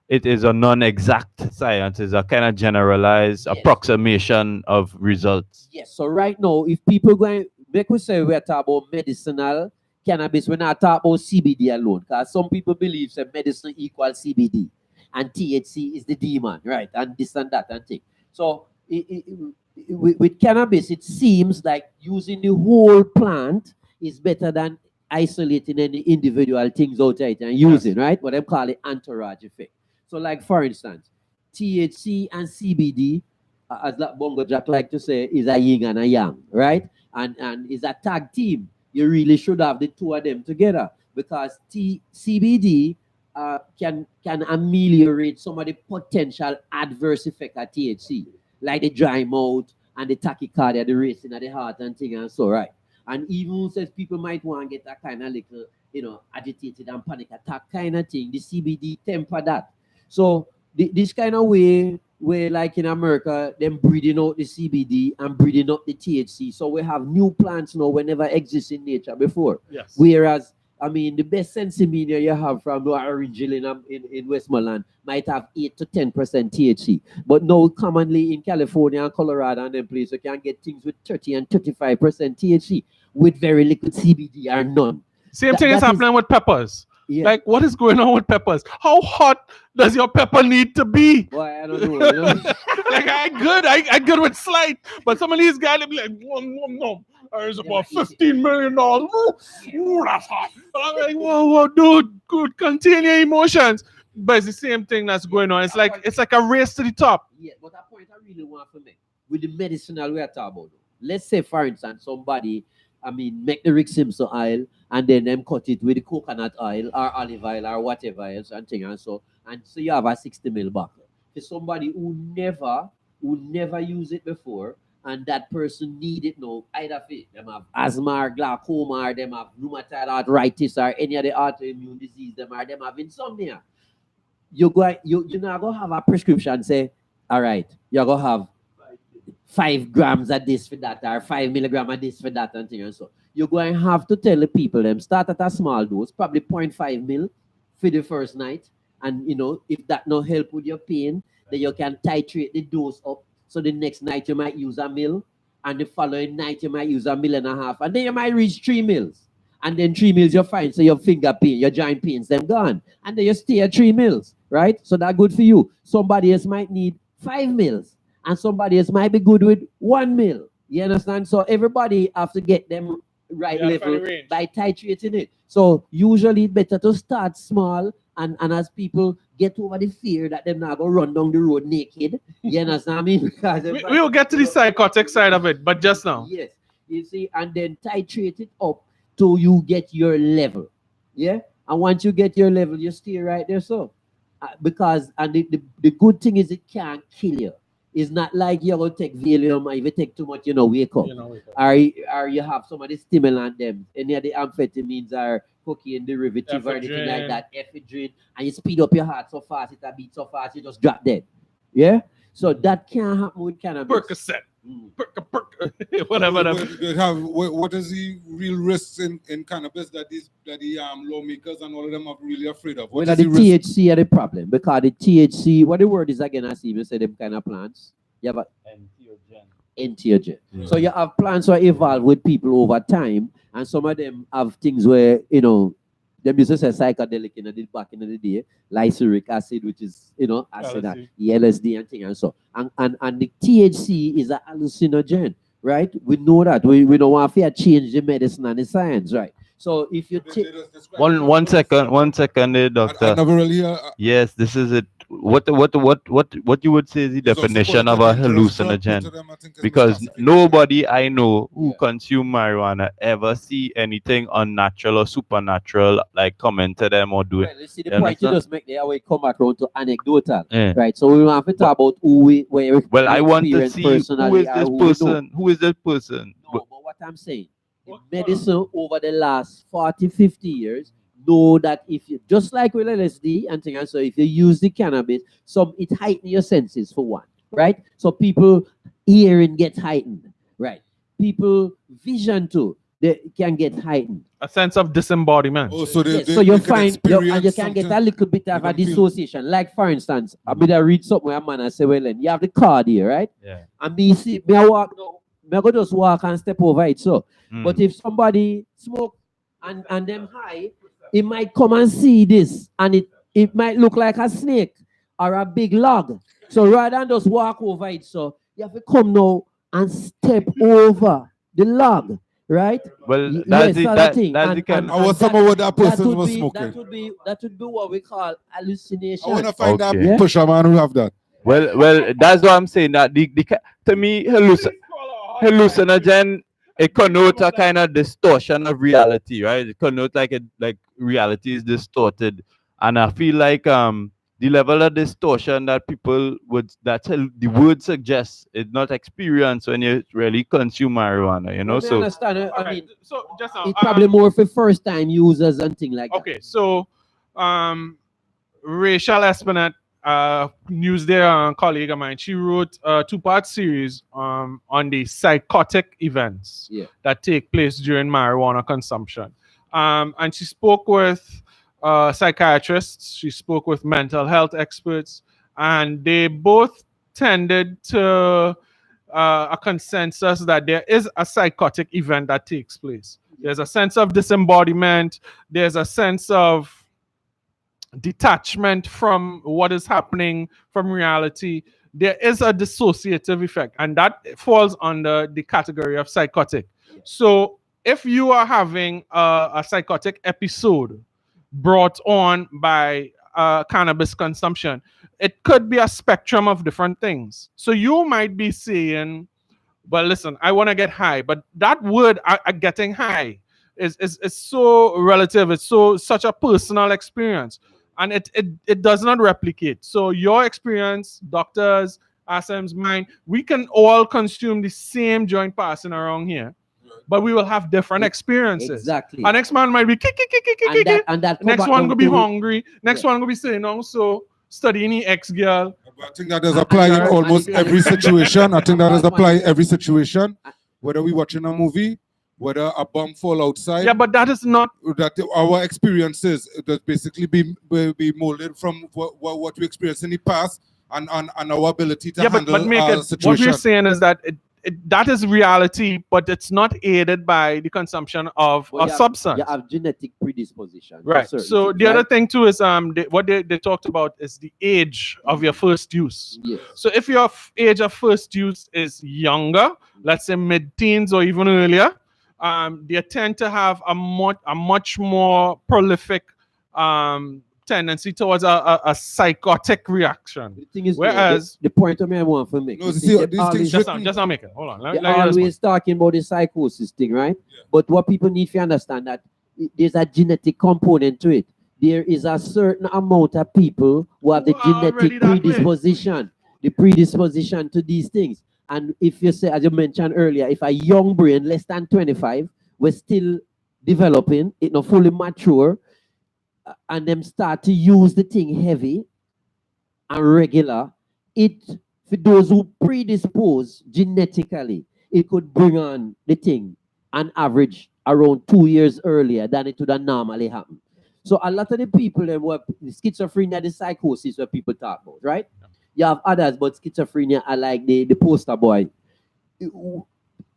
it is a non-exact science, it's a kind of generalized Yes. approximation of results. Yes. So right now, if people going, make we say we're talking about medicinal cannabis, we're not talking about CBD alone, because some people believe that medicine equals CBD, and THC is the demon, right? And this and that and thing. So with cannabis, it seems like using the whole plant is better than isolating any individual things outside and using, right? What they call it entourage effect. So, like for instance, THC and CBD, as that Bongo Jack like to say, is a yin and a yang, right? And is a tag team. You really should have the two of them together because CBD can ameliorate some of the potential adverse effect of THC, like the dry mouth and the tachycardia, the racing of the heart and thing and so, right? And even says people might want to get that kind of little, agitated and panic attack kind of thing. The CBD temper that. So this kind of way, where like in America, them breeding out the CBD and breeding out the THC. So we have new plants now we never exist in nature before. Yes. Whereas, I mean, the best sensimania you have from the orange in Westmoreland might have 8 to 10% THC. But now commonly in California and Colorado and them places, you can get things with 30 and 35% THC with very little CBD or none. Same thing is that is- happening with peppers. Yeah. Like, what is going on with peppers? How hot does your pepper need to be? Boy, I don't know. You know? Like, I good with slight, but some of these guys they be like, no, it's about $15 million. Ooh, that's hot. I'm like, whoa, dude, good, contain your emotions. But it's the same thing that's going on. It's like a race to the top. Yeah, but that point I really want to make with the medicinal we are talking about. Let's say, for instance, somebody, make the Rick Simpson oil and then them cut it with the coconut oil or olive oil or whatever else and thing and so you have a 60 ml bottle. For somebody who never used it before and that person need it now, either for them have asthma or glaucoma or them have rheumatoid arthritis or any of the autoimmune disease them or them have insomnia. You're not gonna have a prescription say, all right, you're gonna have 5 grams of this for that, or 5 milligrams of this for that, and thing and so. You're going to have to tell the people them start at a small dose, probably 0.5 mil for the first night. And if that no help with your pain, then you can titrate the dose up. So the next night you might use a mil, and the following night you might use a 1.5 mils, and then you might reach 3 mils. And then 3 mils you're fine. So your finger pain, your joint pains, them gone. And then you stay at 3 mils, right? So that's good for you. Somebody else might need 5 mils. And somebody else might be good with 1 mil. You understand? So everybody have to get them right level by titrating it. So usually it's better to start small and as people get over the fear that they're not going to run down the road naked. You understand what I mean? Because We will get to the psychotic side of it, but just now. Yes. You see, and then titrate it up till you get your level. Yeah? And once you get your level, you stay right there. So because the good thing is it can't kill you. It's not like you're going to take Valium, or if you take too much, wake up. Or you have some of the stimulant them. Any of the amphetamines are cocaine derivative or anything like that, ephedrine, and you speed up your heart so fast, it beats so fast, you just drop dead. Yeah? So that can't happen with cannabis. Percocet. Whatever. What is the real risks in cannabis that the lawmakers and all of them are really afraid of? What Well, is the the risk? THC are the problem because the THC, what the word is again, I see you say them kind of plants. You have a entheogen. So you have plants that evolve with people over time, and some of them have things where them used to say psychedelic back in the day, lysergic acid, which is acid, LSD. LSD and thing and so. And the THC is a hallucinogen, right? We know that. We don't want to change the medicine and the science, right? So if you take One second there, doctor. I never really Yes, this is it. what you would say is the It's also definition quite of a a dangerous drug. Both hallucinogen? of them, I think, is Because misclassification. nobody I know who Yeah. consume marijuana ever see anything unnatural or supernatural like comment to them or do it. Well, you see the You point you understand? just make there, we come back around to anecdotal, Yeah. right? So we want to talk about who Well, I want to experience see who personally is or this who we know. person? Who is this person? No, but what I'm saying, the medicine over the last 40, 50 years know that if you, just like with LSD and things, so if you use the cannabis, it heighten your senses for one, right? So people hearing gets heightened, right? People vision too, they can get heightened. A sense of disembodiment. Oh, so Yes, so you can find and you experience can get a something. little bit of You a can feel- dissociation. Like for instance, I mean I read something where a man and say, well then you have the card here, right? Yeah. And me see me I walk now, me I go just walk and step over it. So Mm. but if somebody smoke and them high, it might come and see this and it might look like a snake or a big log. So rather than just walk over it, so you have to come now and step over the log, right? Well, Yes, that's the other that, thing. that's the And- kind. I was that- someone what that person would was be, smoking. that would be what we call hallucination. I want to find Okay. that Yeah. pusher man who have that. Well, that's what I'm saying. That to me, hallucinogen, it connotes a kind of distortion of reality, right? It connotes like reality is distorted, and I feel like the level of distortion that people the word suggests is not experienced when you really consume marijuana, you know. Let me So understand. I Alright, mean, so just it's probably more for first time users and things like that. okay. So, Rachel Espinette, Newsday colleague of mine, she wrote a 2-part series on the psychotic events Yeah. that take place during marijuana consumption. And she spoke with psychiatrists, she spoke with mental health experts, and they both tended to a consensus that there is a psychotic event that takes place. There's a sense of disembodiment, there's a sense of detachment from what is happening from reality. There is a dissociative effect, and that falls under the category of psychotic. So if you are having a psychotic episode brought on by cannabis consumption, it could be a spectrum of different things. So you might be saying, well, listen, I want to get high, but that word getting high is so relative. It's such a personal experience, and it does not replicate. So your experience, doctors, Asim's, mine, we can all consume the same joint passing around here, but we will have different experiences. Exactly. Our next man might be kick, kick, kick, kick, kick, And kick. that come Next back one down gonna be to- hungry. Next Yeah. one gonna be saying also studying the ex girl. I think that does apply in and- almost and- every situation. I think that does and- apply every situation. Whether we watching a movie, whether a bomb fall outside, Yeah, but that is not. that our experiences that basically be molded from what we experienced in the past and our ability to Yeah, handle but make our it. What situation. we're saying is that that is reality, but it's not aided by the consumption of Well, a you have- substance. You have genetic predisposition. to Right. certain So things, the other right? thing too is what they talked about is the age of your first use. Yes. So if your age of first use is younger, let's say mid-teens or even earlier, they tend to have a much more prolific tendency towards a psychotic reaction. The thing is, Whereas- the point of me I want to make. No, you you see, see, they these always- things Just not make it. Hold on. They're Let me always talking about the psychosis thing, right? But what people need to understand that there's a genetic component to it. There is a certain amount of people who have the Who are already genetic that way. predisposition to these things. And if you say, as you mentioned earlier, if a young brain less than 25, we're still developing, it not fully mature, and them start to use the thing heavy and regular, it for those who predispose genetically, it could bring on the thing on average around 2 years earlier than it would have normally happen. So a lot of the people that were schizophrenia, the psychosis where people talk about, right? You have others, but schizophrenia are like the poster boy.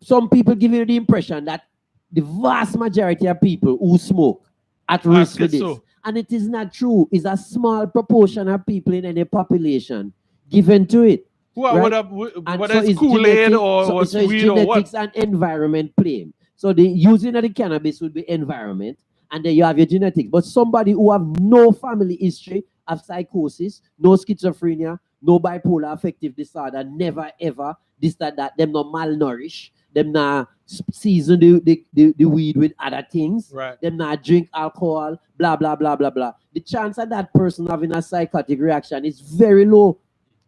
Some people give you the impression that the vast majority of people who smoke at risk for this. schizo. And it is not true. It's a small proportion of people in any population given to it. Who are Right. whether And so it's it's Kool-Aid genetic- or so was it's weed or what. genetics and environment playing. So the using of the cannabis would be environment, and then you have your genetics. But somebody who have no family history have psychosis, no schizophrenia, no bipolar affective disorder, never ever this, that. Them not malnourished, them not season the weed with other things, Right. them not drink alcohol, blah, blah, blah, blah, blah. The chance of that person having a psychotic reaction is very low.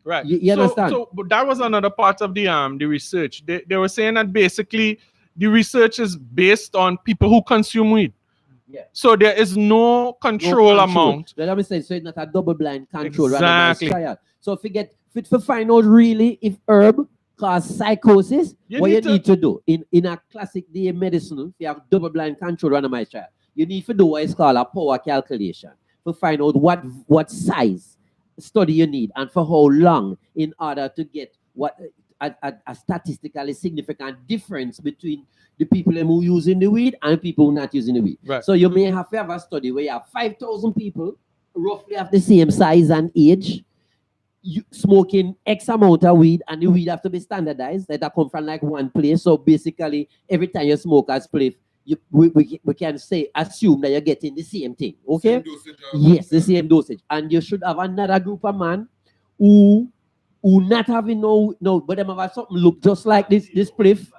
Right. You understand? So but that was another part of the research. They were saying that basically the research is based on people who consume weed. Yeah. So there is no control amount. Let me say, so it's not a double-blind control, Exactly. randomized trial. So if you get fit to find out really if herb cause psychosis, what you need to do in a classic DA medicine, if you have double-blind control randomized trial, you need to do what is called a power calculation to find out what size study you need and for how long in order to get what a statistically significant difference between the people who using the weed and people who not using the weed. Right. So you may have to have a study where you have 5,000 people roughly have the same size and age, smoking X amount of weed, and the weed have to be standardized that come from like one place. So basically, every time you smoke a spliff, we can say assume that you're getting the same thing. Okay? Same dosage, Yes, the same dosage. And you should have another group of man who not having no, but them have something look just like this spliff.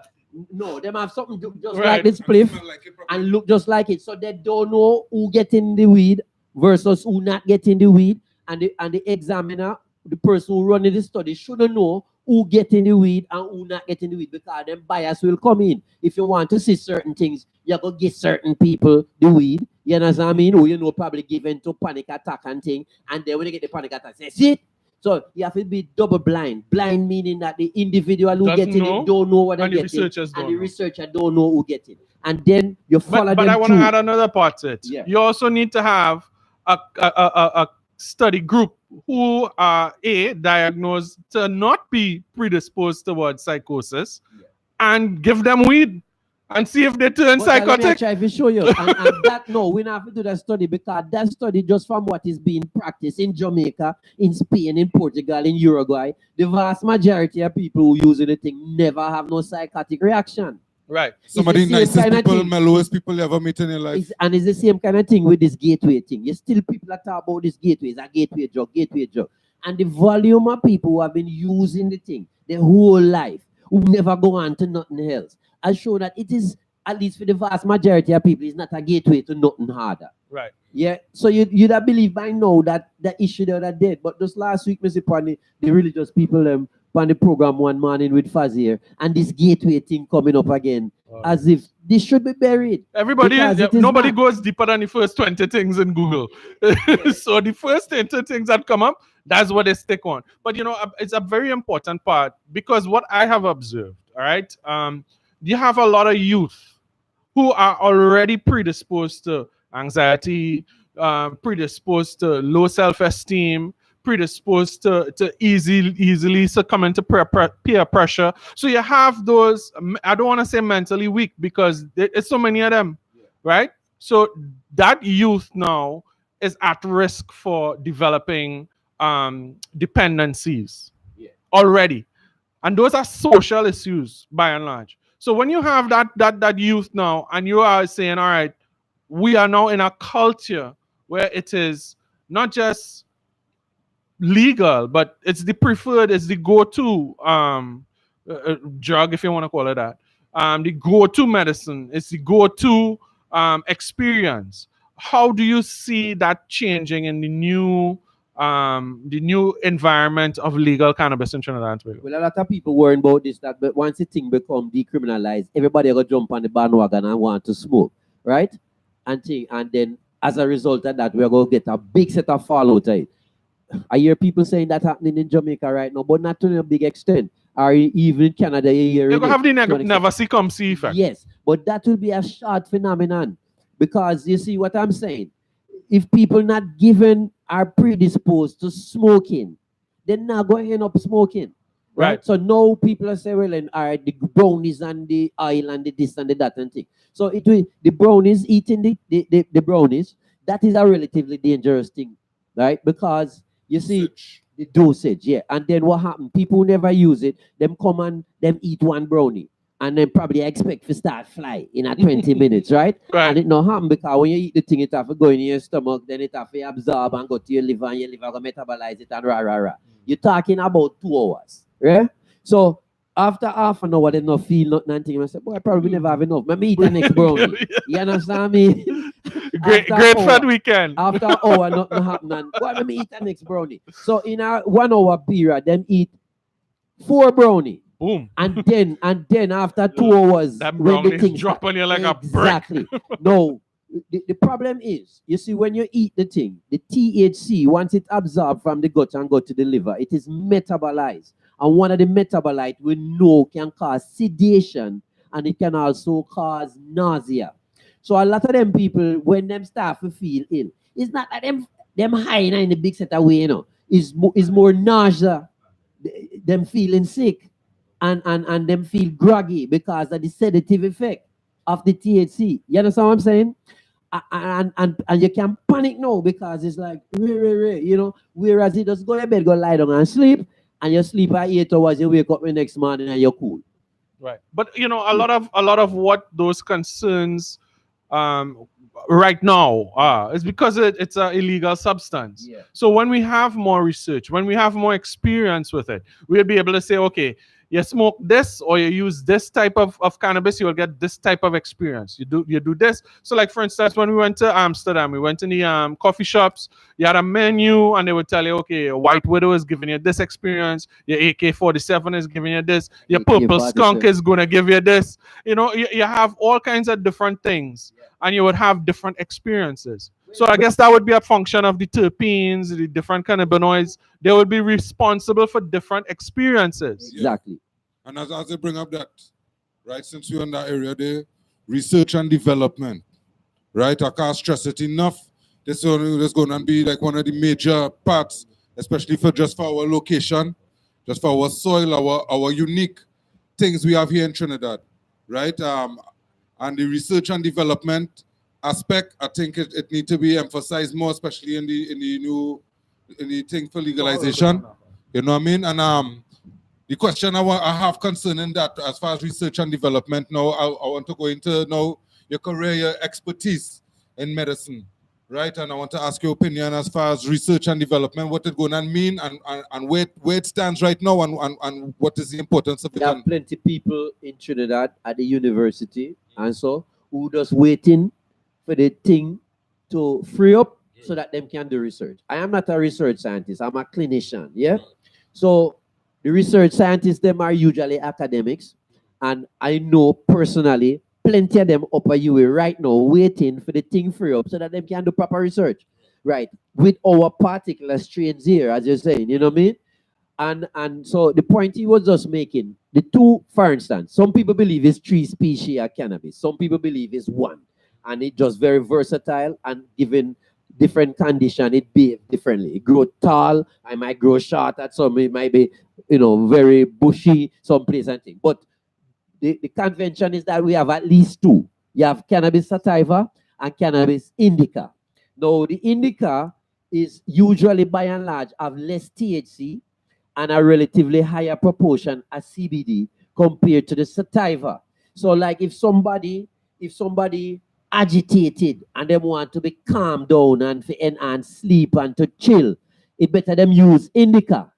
No, them have something just like Right. this and spliff smell like it properly. and look just like it. So they don't know who getting the weed versus who not getting the weed. And the examiner, the person who running the study, shouldn't know who getting the weed and who not getting the weed, because then bias will come in. If you want to see certain things, you go give certain people the weed. You understand what I mean? Or you know, probably given to panic attack and thing. And then when you get the panic attack, say, see it? So you have to be double blind. Blind meaning that the individual who Doesn't getting know, it don't know what they're and the getting. researchers don't And the know. researcher don't know who get it. And then you follow But them I want to through. add another part to it. Yeah. You also need to have a study group who are diagnosed to not be predisposed towards psychosis, and give them weed and see if they turn But let me psychotic. try to show you. And that, no, we don't have to do that study, because that study just from what is being practiced in Jamaica, in Spain, in Portugal, in Uruguay, the vast majority of people who using the thing never have no psychotic reaction. Right. Some of It's the the same nicest kind of people, thing. mellowest people you ever meet in your life. And it's the same kind of thing with this gateway thing. You still people that talk about this gateway, it's a gateway drug. And the volume of people who have been using the thing their whole life, who never go on to nothing else, has shown that it is, at least for the vast majority of people, it's not a gateway to nothing harder. Right. Yeah. So you'd have believed by now that the issue that are dead. But just last week, Mr. Pani, the religious people on the program one morning with Fazir, and this gateway thing coming up again, as if this should be buried. Because it is Nobody not. goes deeper than the first 20 things in Google. So the first 20 things that come up, that's what they stick on. But you know, it's a very important part, because what I have observed, all right, you have a lot of youth who are already predisposed to anxiety, predisposed to low self-esteem, predisposed to easily succumbing to peer pressure. So you have those, I don't want to say mentally weak, because it's so many of them, right? So that youth now is at risk for developing dependencies already. And those are social issues by and large. So when you have that youth now, and you are saying, all right, we are now in a culture where it is not just legal, but it's the preferred, it's the go-to drug, if you want to call it that. The go-to medicine, it's the go-to experience. How do you see that changing in the new environment of legal cannabis in Trinidad and Tobago? Well, a lot of people worrying about this, that but once the thing become decriminalized, everybody will jump on the bandwagon and want to smoke, right? And then as a result of that, we're going to get a big set of fallout of it. I hear people saying that happening in Jamaica right now, but not to a big extent. Or even in Canada, you're You're going to have the never see come see effect. Yes, but that will be a short phenomenon, because you see what I'm saying. If people not given are predisposed to smoking, they're not going to end up smoking. Right? So now people are saying, well, and all right, the brownies and the oil and the this and the that and thing. So it will, the brownies, eating the brownies, that is a relatively dangerous thing, right? Because you see the dosage, yeah. And then what happened? People who never use it, them come and them eat one brownie. and then probably expect to start fly in a 20 minutes, right? Right. And it not happen because when you eat the thing, it have to go in your stomach, then it have to absorb and go to your liver, and your liver will metabolize it and rah, rah, rah. You're talking about 2 hours, right? So after half an hour, they not feel nothing. I say, boy, I probably never have enough. Maybe eat the next brownie. You understand me? Great fun weekend. After an hour, nothing happen. And boy, let me eat the next brownie. So in a 1 hour period, them eat 4 brownie. Boom. And then after 2 hours, That when the brownies things drop on you like a brick. exactly. No, the problem is, you see, when you eat the thing, the THC, once it absorbs from the gut and go to the liver, it is metabolized. And one of the metabolites we know can cause sedation, and it can also cause nausea. So a lot of them people, when them start to feel ill, it's not that them high in the big set away, you know. It's more nausea, them feeling sick, and them feel groggy because of the sedative effect of the THC. You understand what I'm saying? And you can panic now because it's like, you know, whereas you just go to bed, go lie down and sleep, and you sleep at 8 hours, you wake up the next morning and you're cool. Right. But you know, a lot of what those concerns right now is because it's an illegal substance. Yeah. So when we have more research, when we have more experience with it, we'll be able to say, okay, you smoke this or you use this type of cannabis, you will get this type of experience. You do this. So like, for instance, when we went to Amsterdam, we went in the coffee shops, you had a menu and they would tell you, okay, White Widow is giving you this experience, your AK-47 is giving you this, your Purple Skunk is going to give you this. You know, you have all kinds of different things, and you would have different experiences. So I guess that would be a function of the terpenes, the different cannabinoids. They would be responsible for different experiences. Exactly. And as they bring up that, right, since we're in that area there, research and development, right? I can't stress it enough. This is going to be like one of the major parts, especially for our location, just for our soil, our unique things we have here in Trinidad, right? And the research and development aspect, I think it needs to be emphasized more, especially in the thing for legalization. You know what I mean? And the question I have concerning that, as far as research and development, now I want to go into now your career, your expertise in medicine, right? And I want to ask your opinion as far as research and development, what it's going to mean, and where it stands right now, and what is the importance of it. There are plenty of people in Trinidad at the university, and so who just waiting for the thing to free up so that them can do research. I am not a research scientist, I'm a clinician, yeah? So the research scientists, them are usually academics, and I know personally plenty of them up at UA right now waiting for the thing free up so that them can do proper research, right? With our particular strains here, as you're saying, you know what I mean? And so the point he was just making, the two, for instance, some people believe it's 3 species of cannabis, some people believe it's 1. And it's just very versatile, and given different condition, it behaves differently. It grows tall, I might grow short at some, it might be, you know, very bushy, some place and thing. But the convention is that we have at least 2. You have cannabis sativa and cannabis indica. Now, the indica is usually, by and large, have less THC and a relatively higher proportion of CBD compared to the sativa. So, like, if somebody agitated and they want to be calmed down and to enhance sleep and to chill, it better them use indica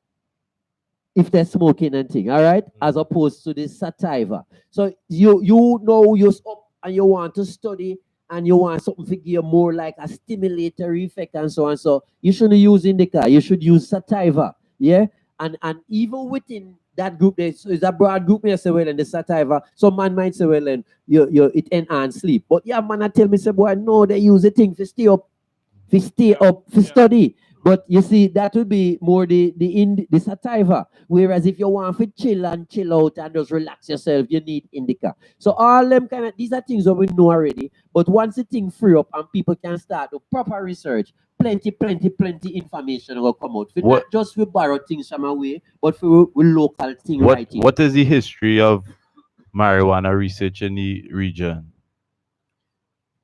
if they're smoking and thing, all right, as opposed to the sativa. So you know you're up and you want to study and you want something to give you more like a stimulatory effect and so on. So you shouldn't use indica, you should use sativa, yeah? And even within that group, there's a broad group may say, well, and the sativa, some man might say, well, and it enhance sleep. But yeah, man, I tell me, say, boy, no, they use the thing to stay up, to study. But you see, that would be more the sativa. Whereas if you want to chill out and just relax yourself, you need indica. So all them these are things that we know already. But once the thing free up and people can start the proper research, plenty information will come out. Not just we borrow things from away, but for local thing right here. What is the history of marijuana research in the region?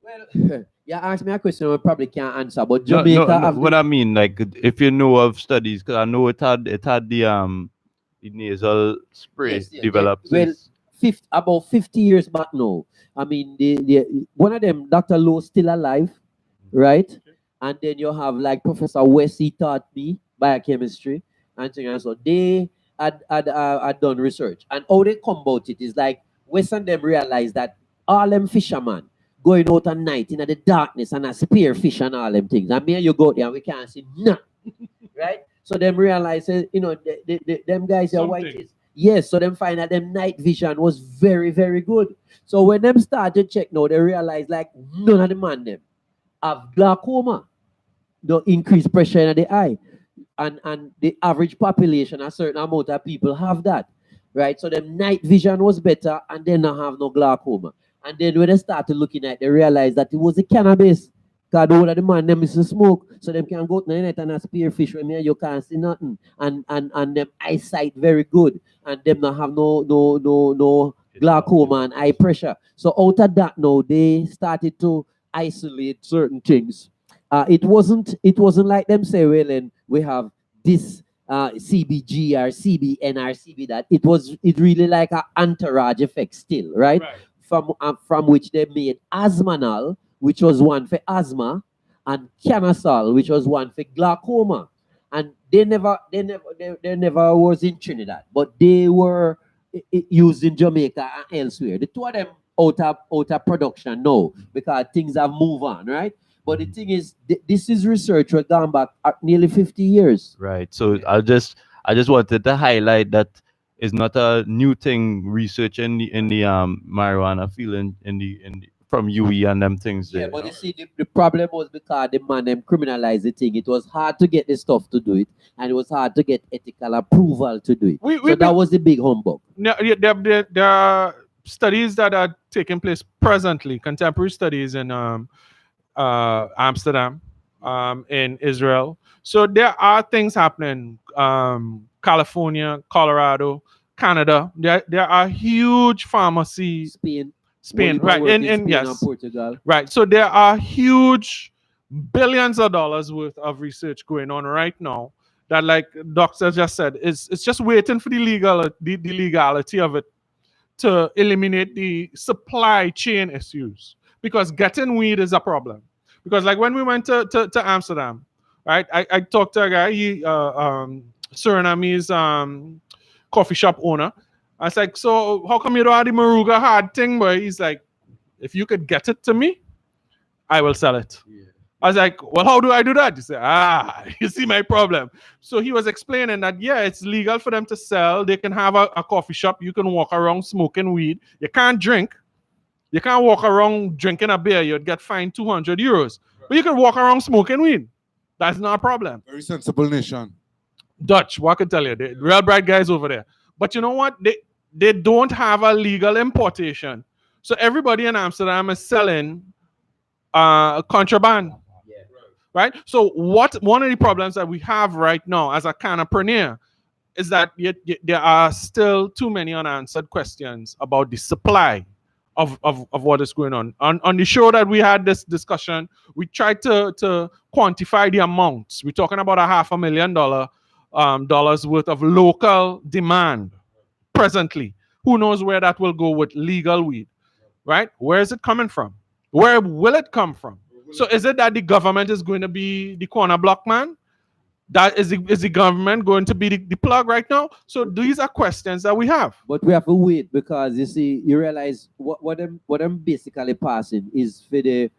Well, yeah, ask me a question I probably can't answer, but Jamaica. No, what I mean, like, if you know of studies, because I know it had the nasal spray developed. Well, about 50 years back now. I mean, one of them, Dr. Lowe, still alive, right? And then you have like Professor Wesley taught me biochemistry and things. And so they had done research. And how they come about it is like West and them realize that all them fishermen going out at night in the darkness and a spear fish and all them things. And me and you go there and we can't see nothing. Right? So them realize, them guys are white. Yes, so them find that them night vision was very, very good. So when them started check now, they realize like none of the man them have glaucoma, the increased pressure in the eye. And the average population, a certain amount of people have that. Right? So them night vision was better and they not have no glaucoma. And then when they started looking at it, they realized that it was the cannabis. Because all of the man them is to smoke. So them can go to the net and a spearfish when you can't see nothing. And them eyesight very good. And them not have no glaucoma and eye pressure. So out of that now, they started to isolate certain things. It wasn't like them say, well, and we have this CBG or CBN or CB that. It really like an entourage effect still, right? From which they made Asmanal, which was one for asthma, and Canasol, which was one for glaucoma. And they never was in Trinidad, but they were used in Jamaica and elsewhere. The two of them out of production now because things have moved on, right? But the thing is, this is research we've gone back nearly 50 years. Right. So I just wanted to highlight that it's not a new thing. Research in the marijuana field in the from UE and them things there. Yeah, but you see, the problem was because the man them criminalized the thing. It was hard to get the stuff to do it, and it was hard to get ethical approval to do it. So that was the big humbug. There are studies that are taking place presently, contemporary studies in Amsterdam, in Israel. So there are things happening. California, Colorado, Canada. There are huge pharmacy. Spain, right? And yes, and Portugal. Right. So there are huge billions of dollars worth of research going on right now. That, like doctors just said, it's just waiting for the legality of it to eliminate the supply chain issues, because getting weed is a problem. Because like when we went to Amsterdam, right? I talked to a guy, he Surinamese coffee shop owner. I was like, so how come you don't have the Maruga hard thing? But he's like, if you could get it to me, I will sell it. Yeah. I was like, well, how do I do that? He said, you see my problem. So he was explaining that, yeah, it's legal for them to sell. They can have a coffee shop. You can walk around smoking weed. You can't drink. You can't walk around drinking a beer. You'd get fined 200 euros. Right. But you can walk around smoking weed. That's not a problem. Very sensible nation. Dutch, what I can tell you. They're real bright guys over there. But you know what? They don't have a legal importation. So everybody in Amsterdam is selling contraband. Yeah. Right? So one of the problems that we have right now as a cannapreneur is that there are still too many unanswered questions about the supply of what is going on. On the show that we had this discussion, we tried to quantify the amounts. We're talking about $500,000 dollars worth of local demand presently. Who knows where that will go with legal weed, right? Where is it coming from? Where will it come from? So is it that the government is going to be the corner block man? That is the government going to be the plug right now? So these are questions that we have. But we have to wait, because you see, you realize what I'm basically passing is for the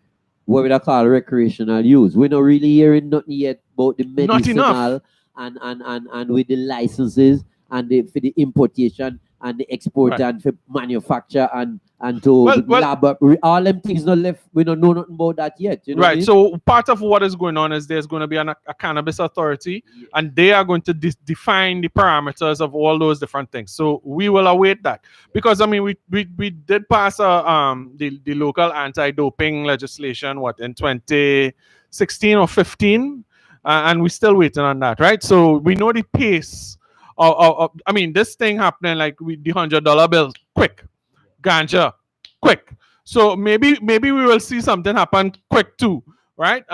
what we call recreational use. We're not really hearing nothing yet about the medicinal and with the licenses and for the importation and the export, right, and for manufacture and to lab up. All them things not left. We don't know nothing about that yet. You know right. So part of what is going on is there's going to be a cannabis authority, yes, and they are going to define the parameters of all those different things. So we will await that, because I mean we did pass the local anti-doping legislation in 2016 or 15, and we're still waiting on that, right? So we know the pace. I mean, this thing happening like with the $100 bill, quick, ganja, quick. So maybe we will see something happen quick too, right?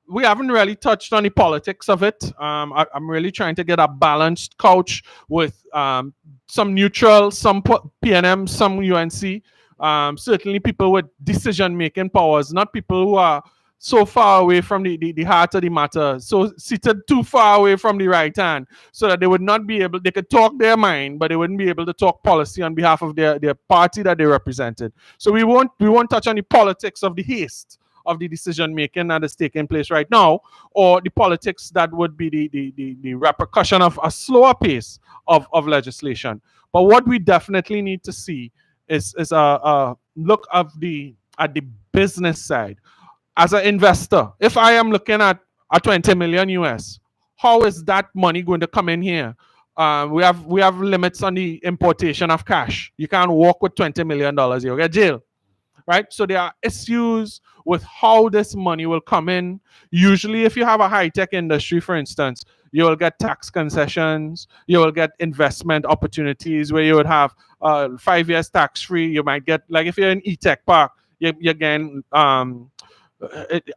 we haven't really touched on the politics of it. I'm really trying to get a balanced couch with some neutral, some PNM, some UNC. Certainly people with decision-making powers, not people who are so far away from the heart of the matter, so seated too far away from the right hand, so that they would not be able, they could talk their mind, but they wouldn't be able to talk policy on behalf of their party that they represented. So we won't touch on the politics of the haste of the decision making that is taking place right now, or the politics that would be the repercussion of a slower pace of legislation. But what we definitely need to see is a look at the business side. As an investor, if I am looking at a 20 million US, how is that money going to come in here? We have limits on the importation of cash. You can't walk with $20 million. You'll get jail, right? So there are issues with how this money will come in. Usually, if you have a high-tech industry, for instance, you will get tax concessions, you will get investment opportunities where you would have 5 years tax-free. You might get, like if you're in e-tech park, you're getting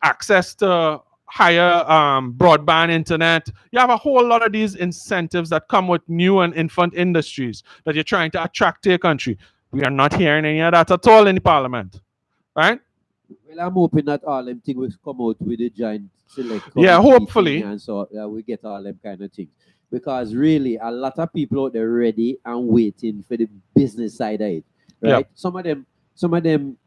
access to higher broadband internet. You have a whole lot of these incentives that come with new and infant industries that you're trying to attract to your country. We are not hearing any of that at all in the parliament, right? Well, I'm hoping that all them things will come out with a giant select Yeah, committee hopefully. thing, and so we get all them kind of things. Because really, a lot of people out there ready and waiting for the business side of it, right? Yeah. Some of them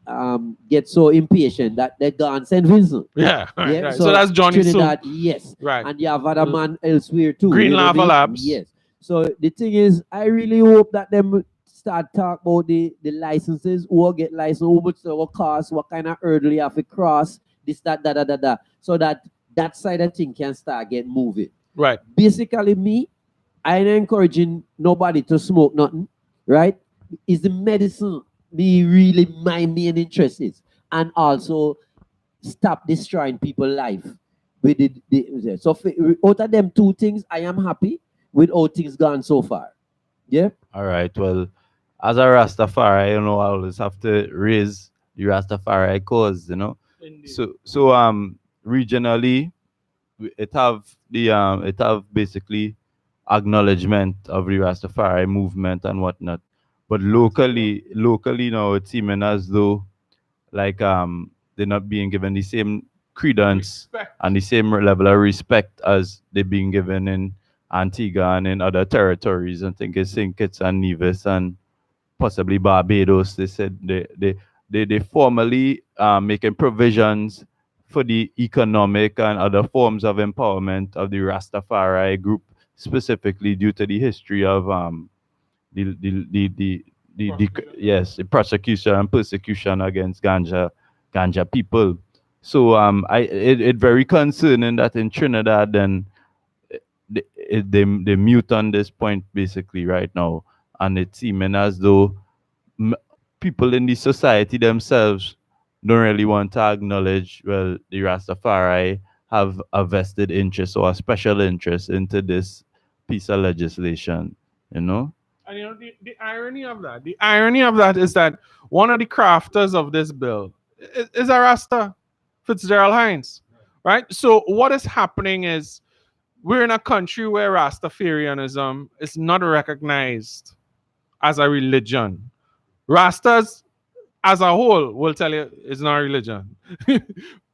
get so impatient that they go and St. Vincent. Yeah, right, Yeah, right. So that's Johnny Sue. Trinidad, yes. Right. And you have other man elsewhere too. Green you know what I Lava mean? Labs. Yes. So the thing is, I really hope that them start talk about the licenses, who get license, how much it will cost, what kind of hurdle you have to cross, this, that, da, so that that side of thing can start get moving. Right. Basically, me, I ain't encouraging nobody to smoke nothing, right? Is the medicine me really my main interest is, and also stop destroying people's life with the so out of them two things, I am happy with how things gone so far. Yeah. All right. Well, as a Rastafari, I always have to raise the Rastafari cause. Indeed. So regionally, it have basically acknowledgement of the Rastafari movement and whatnot. But locally now it's seeming as though like they're not being given the same credence Respect. and the same level of respect as they're being given in Antigua and in other territories. I think it's St. Kitts and Nevis and possibly Barbados. They said they formally making provisions for the economic and other forms of empowerment of the Rastafari group, specifically due to the history of the prosecution and persecution against ganja people. So it very concerning that in Trinidad then they mute on this point basically right now, and it's seeming as though people in the society themselves don't really want to acknowledge, well, the Rastafari have a vested interest or a special interest into this piece of legislation, And the irony of that is that one of the crafters of this bill is a Rasta, Fitzgerald Hines, right? So what is happening is we're in a country where Rastafarianism is not recognized as a religion. Rastas as a whole will tell you it's not a religion.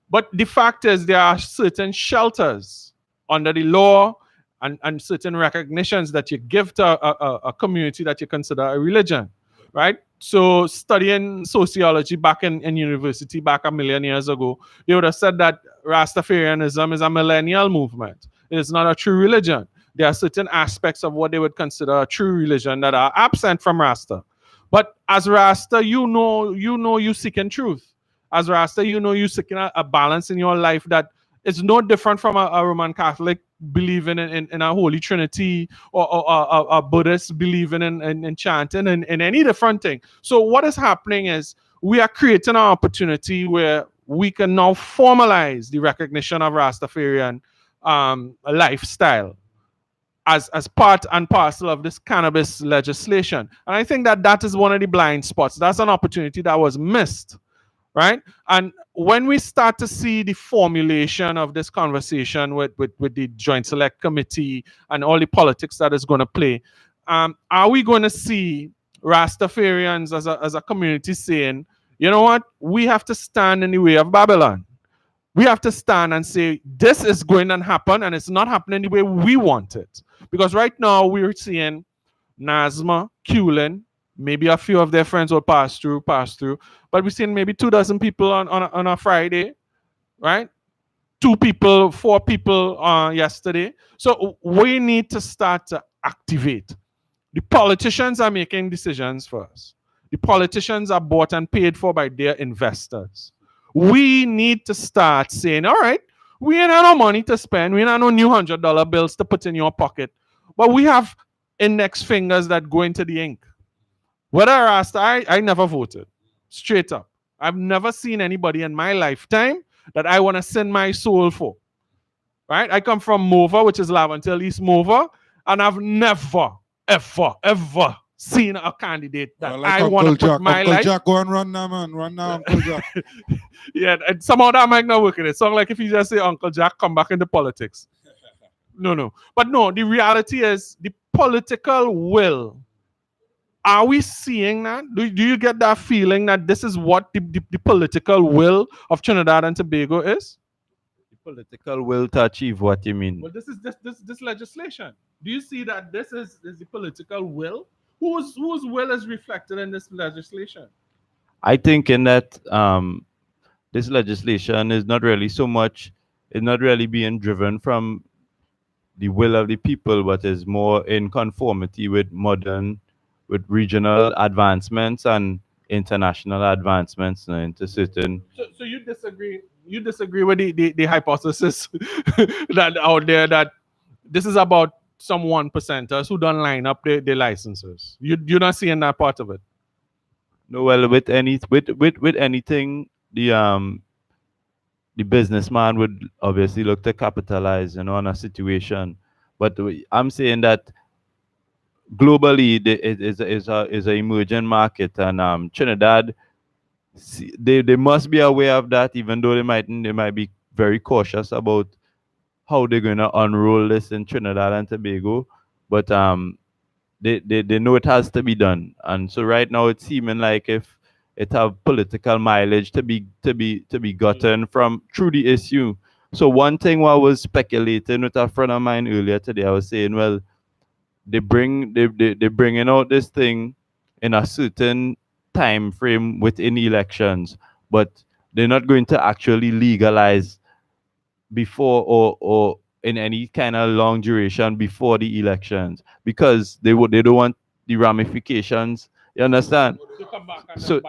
But the fact is there are certain shelters under the law and certain recognitions that you give to a community that you consider a religion, right? So studying sociology back in university back a million years ago, they would have said that Rastafarianism is a millennial movement. It is not a true religion. There are certain aspects of what they would consider a true religion that are absent from Rasta. But as Rasta, you seeking truth. As Rasta, you seeking a balance in your life that is no different from a Roman Catholic believing in a Holy Trinity or a Buddhist believing in chanting and any different thing. So what is happening is we are creating an opportunity where we can now formalize the recognition of Rastafarian lifestyle as part and parcel of this cannabis legislation. And I think that is one of the blind spots. That's an opportunity that was missed, right? And when we start to see the formulation of this conversation with the Joint Select Committee and all the politics that is going to play, are we going to see Rastafarians as a community saying, you know what, we have to stand in the way of Babylon? We have to stand and say, this is going to happen and it's not happening the way we want it. Because right now we're seeing Nazma, Culin, maybe a few of their friends will pass through. But we're seeing maybe 2 dozen people on a Friday, right? 2 people, 4 people yesterday. So we need to start to activate. The politicians are making decisions for us. The politicians are bought and paid for by their investors. We need to start saying, all right, we ain't have no money to spend. We ain't have no new $100 bills to put in your pocket. But we have index fingers that go into the ink. Whether I asked, I never voted. Straight up. I've never seen anybody in my lifetime that I want to send my soul for. Right? I come from Mova, which is Lavantil East Mova, and I've never, ever seen a candidate that like I want to Uncle put Jack. my Uncle life. Jack, go and run now, man. Run now, Uncle Jack. Yeah, and somehow that might not work in it. So like if you just say Uncle Jack, come back into politics. No. But no, the reality is the political will. Are we seeing that? Do you get that feeling that this is what the political will of Trinidad and Tobago is? The political will to achieve what you mean. Well, this is this legislation. Do you see that this is the political will? Whose will is reflected in this legislation? I think in that this legislation is not really so much, it's not really being driven from the will of the people, but is more in conformity with regional advancements and international advancements into certain. So you disagree? You disagree with the hypothesis that out there that this is about some 1%ers who don't line up their licenses? You're not seeing that part of it? No, well, with anything, the businessman would obviously look to capitalize, on a situation. But I'm saying that globally, it is a emerging market, and Trinidad, they must be aware of that, even though they might be very cautious about how they're going to unroll this in Trinidad and Tobago. But they know it has to be done, and so right now it's seeming like if it have political mileage to be gotten from through the issue. So one thing I was speculating with a friend of mine earlier today, I was saying, well, they bringing out this thing in a certain time frame within elections, but they're not going to actually legalize before or in any kind of long duration before the elections, because they don't want the ramifications. You understand? So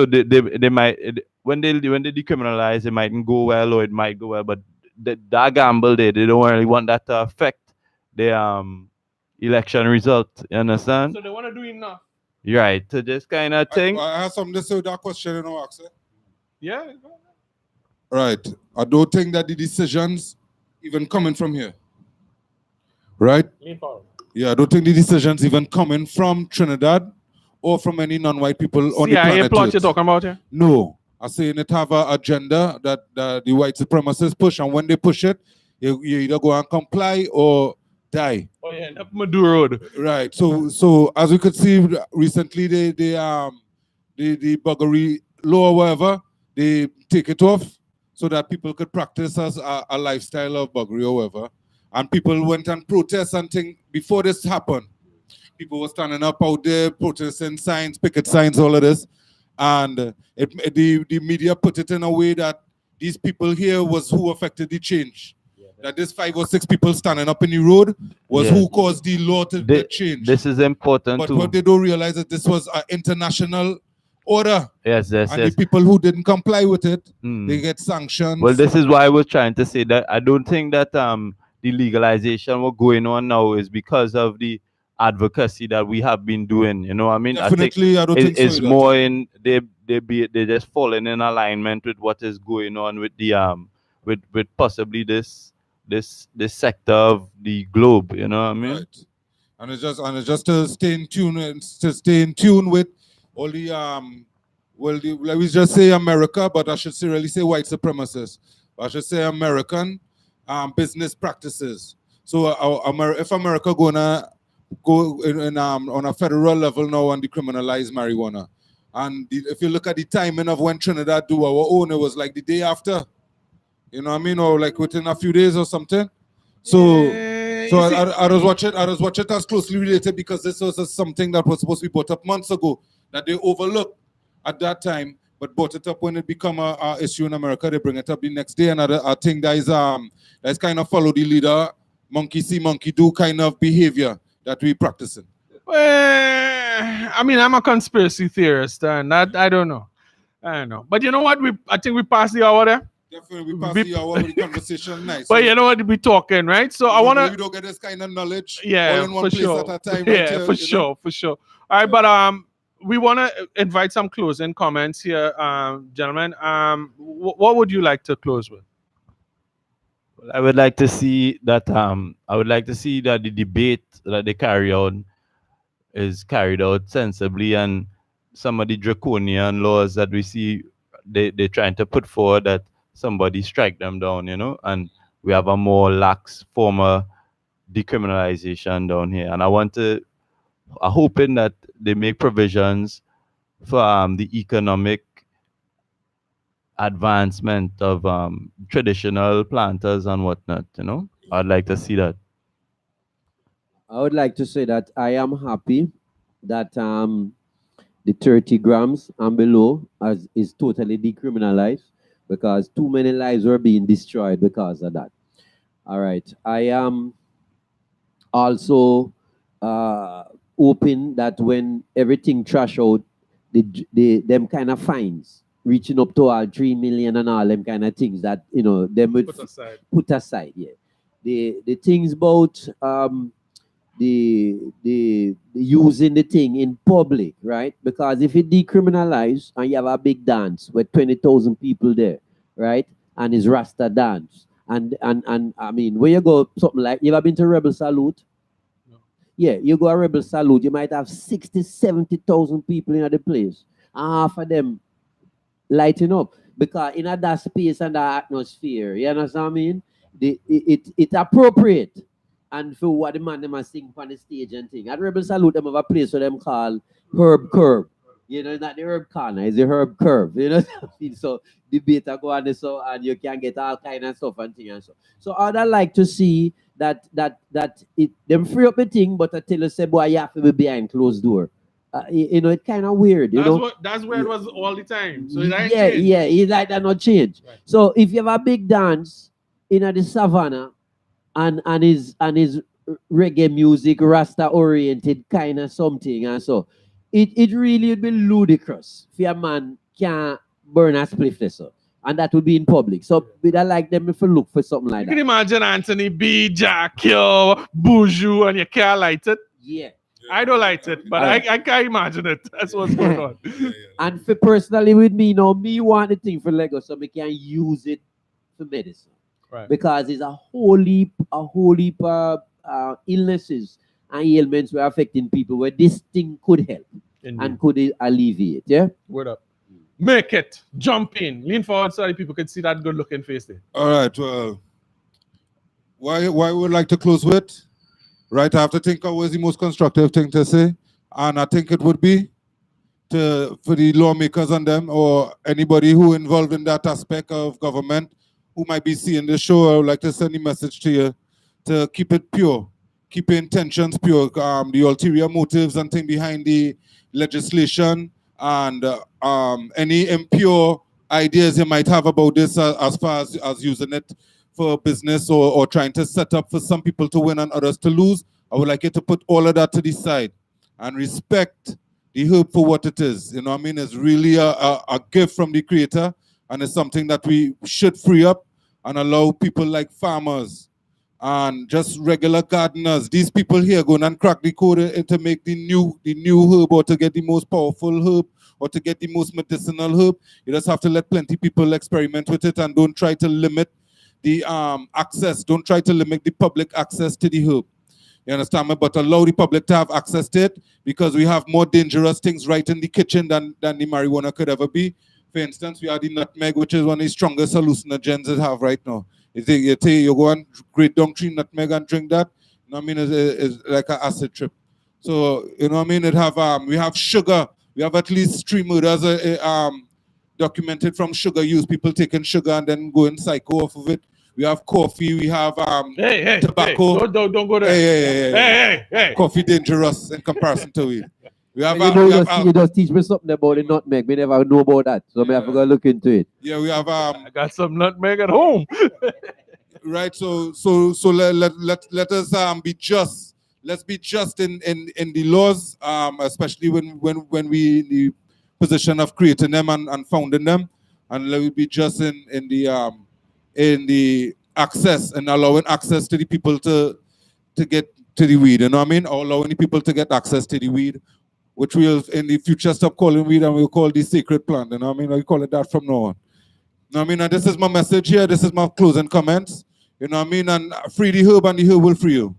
they might, when they decriminalize, it mightn't go well or it might go well, but that gamble they don't really want that to affect the election result. You understand? So they want to do enough. Right. To this kind of thing. I have something to say with that question, Axel. Yeah. Right. I don't think that the decisions even coming from here. Right? Yeah, I don't think the decisions even coming from Trinidad or from any non-white people on the planet. CIA plot Earth. you're talking about here? No. I'm saying it have an agenda that the white supremacists push, and when they push it, you either go and comply or die. Oh yeah, up Maduro Road. Right. So as we could see recently, the buggery law or whatever, they take it off so that people could practice as a lifestyle of buggery or whatever. And people went and protest and things before this happened. People were standing up out there, protesting signs, picket signs, all of this. And the media put it in a way that these people here was who affected the change. That this 5 or 6 people standing up in the road was who caused the law to change. This is important but too. what they don't realize is this was an international order. Yes. And the people who didn't comply with it, they get sanctions. Well, this is why I was trying to say that I don't think that the legalization what's going on now is because of the advocacy that we have been doing. You know what I mean? Definitely, I don't think so. It's more in they just falling in alignment with what is going on with the with possibly this sector of the globe. You know what I mean? Right. And it's just to stay in tune with all the well, let me just say America, but I should really say white supremacists. I should say American business practices. So if America gonna go on a federal level now and decriminalize marijuana, and if you look at the timing of when Trinidad do our own, it was like the day after, you know what I mean, or like within a few days or something. So. So I was watching it as closely related because this was something that was supposed to be brought up months ago that they overlooked at that time, but brought it up when it become a issue in America. They bring it up the next day, and I think that is kind of follow the leader, monkey see, monkey do kind of behavior that we practicing. Well, I mean, I'm a conspiracy theorist, and that I don't know. But you know what? I think we passed the hour there. Definitely, we pass the hour with the conversation nice. But you know what? We talking, right? So I wanna. We don't get this kind of knowledge. Yeah, all in one for place sure. at a time. Yeah, right here, for sure, for sure. All right, but we wanna invite some closing comments here, gentlemen. What would you like to close with? I would like to see that the debate that they carry on is carried out sensibly, and some of the draconian laws that we see they're trying to put forward, that somebody strike them down, and we have a more lax form of decriminalization down here. And I'm hoping that they make provisions for the economic advancement of traditional planters and whatnot. I'd like to see that. I would like to say that I am happy that the 30 grams and below is totally decriminalized, because too many lives were being destroyed because of that. All right. I am also hoping that when everything trash out, them kind of fines reaching up to all 3 million and all them kind of things that them would put aside. Yeah. The things about the using the thing in public, right? Because if it decriminalized and you have a big dance with 20,000 people there, right? And it's Rasta dance. And I mean, where you go, something like, you ever been to Rebel Salute? No. Yeah, you go a Rebel Salute, you might have 60, 70,000 people in the place. And half of them lighting up. Because in that space and that atmosphere, you understand what I mean? It's appropriate. And for what the man them are sing on the stage and thing. At Rebel Salute, them have a place where them call Herb Curve. Not the Herb Corner, it's the Herb Curve. So debate go on so, and you can get all kind of stuff and things and so. So I'd like to see that them free up the thing, but I tell you, say, boy, you have to be behind closed door. It's kind of weird. That's where it was all the time. So it's like that not change. Right. So if you have a big dance in the savannah, and his reggae music, Rasta oriented kind of something, and so it really would be ludicrous if a man can't burn a spliff there, so. And that would be in public. So we'd like them if you look for something like that. You can imagine Anthony B, Jack, yo, Boujou, and you can't light it. Yeah. I don't light it, but I can't imagine it. That's what's going on. And for personally with me, me want the thing for Lego so we can use it for medicine. Right. Because it's a whole heap illnesses and ailments were affecting people where this thing could help. Indeed. And could alleviate. Yeah. Word up. Make it. Jump in. Lean forward so that people can see that good looking face there. All right. Well, why we would like to close with? Right. I have to think of what's the most constructive thing to say. And I think it would be for the lawmakers and them, or anybody who involved in that aspect of government who might be seeing the show. I would like to send a message to you to keep it pure, keep your intentions pure, the ulterior motives and thing behind the legislation, and any impure ideas you might have about this as far as using it for business or trying to set up for some people to win and others to lose. I would like you to put all of that to the side and respect the herb for what it is. You know what I mean? It's really a gift from the Creator. And it's something that we should free up and allow people like farmers and just regular gardeners. These people here going and crack the code to make the new herb, or to get the most powerful herb, or to get the most medicinal herb. You just have to let plenty people experiment with it, and don't try to limit the access. Don't try to limit the public access to the herb. You understand me? But allow the public to have access to it because we have more dangerous things right in the kitchen than the marijuana could ever be. For instance, we have the nutmeg, which is one of the strongest hallucinogens that have right now. You go and grate down 3 nutmeg and drink that. You know what I mean? It's like an acid trip. So, you know what I mean? We have sugar. We have at least 3 murders documented from sugar use. People taking sugar and then going psycho off of it. We have coffee. We have tobacco. Hey, don't go there. Hey. Coffee dangerous in comparison to weed. We have, you just teach me something about the nutmeg. Me never know about that, so I have to go look into it. Yeah, we have I got some nutmeg at home. Right. So let us be just. Let's be just in the laws, especially when we in the position of creating them and founding them, and let us be just in the access and allowing access to the people to get to the weed. You know what I mean? Or allowing the people to get access to the weed, which we'll in the future stop calling weed and we'll call the sacred plant. You know what I mean? We call it that from now on. You know what I mean? And this is my message here. This is my closing comments. You know what I mean? And free the herb and the herb will free you.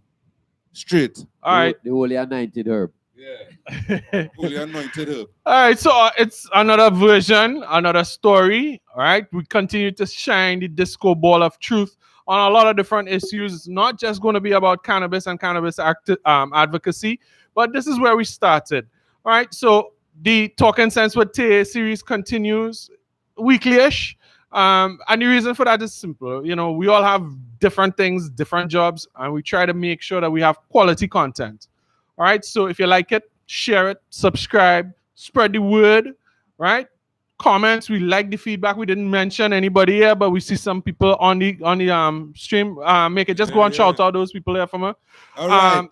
Straight. All right. The holy anointed herb. Yeah. Holy anointed herb. All right. So it's another version, another story. All right. We continue to shine the disco ball of truth on a lot of different issues. It's not just going to be about cannabis and cannabis advocacy, but this is where we started. All right. So the Talking Sense with Taye series continues weekly-ish. And the reason for that is simple. You know, we all have different things, different jobs, and we try to make sure that we have quality content. All right. So if you like it, share it, subscribe, spread the word. Right. Comments. We like the feedback. We didn't mention anybody here, but we see some people on the stream. Make it just go and shout out those people here for me. All right.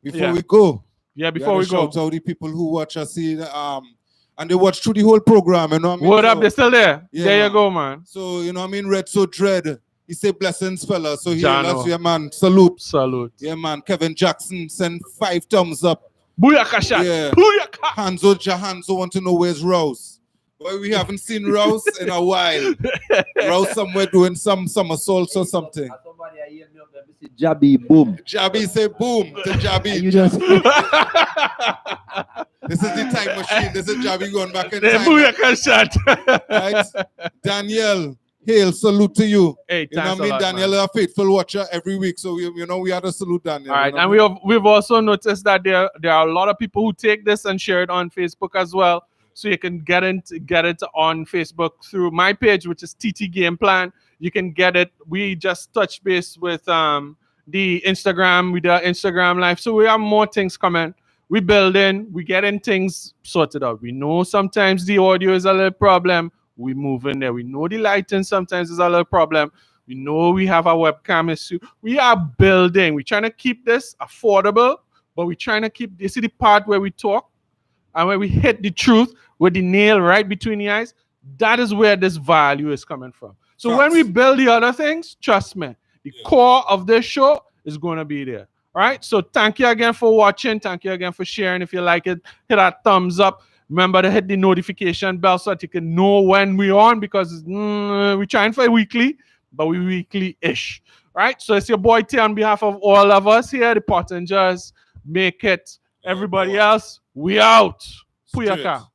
Before we go. Yeah. Before we go. Shout out the people who watch us. And they watch through the whole program, you know what I mean? What up? They're still there. Yeah, there man. You go, man. So, you know what I mean? Red So Dread. He say blessings, fella. So here, Jano. that's man. Salute. Yeah, man. Kevin Jackson send 5 thumbs up. Booyaka shot. Yeah. Booyaka. Hanzo want to know where's Rouse. Boy, we haven't seen Rouse in a while. Rouse somewhere doing some somersaults or something. Somebody hear me up there, say Jabby, boom. Jabby say boom to Jabby. You just This is the time machine. This is Jabby going back in The time. booyaka shot. Right? Danielle, hail, salute to you. Hey, You know what I thanks a mean? lot, Danielle man. is a faithful watcher every week. So, we had to salute Danielle. All right, you know and what I mean? we've also noticed that there are a lot of people who take this and share it on Facebook as well. So you can get it on Facebook through my page, which is TT Game Plan. You can get it. We just touched base with the Instagram, with the Instagram live. So we have more things coming. We building, we getting things sorted out. We know sometimes the audio is a little problem. We move in there. We know the lighting sometimes is a little problem. We know we have a webcam issue. We are building. We're trying to keep this affordable, but we're trying to keep, you see the part where we talk and where we hit the truth with the nail right between the eyes. That is where this value is coming from. So when we build the other things, trust me, the core of this show is going to be there. All right. So thank you again for watching. Thank you again for sharing. If you like it, hit that thumbs up. Remember to hit the notification bell so that you can know when we're on, because we're trying for a weekly, but we're weekly-ish. All right. So it's your boy Taye on behalf of all of us here, the Pottingers. Make it. Everybody else, we out. Puyaka.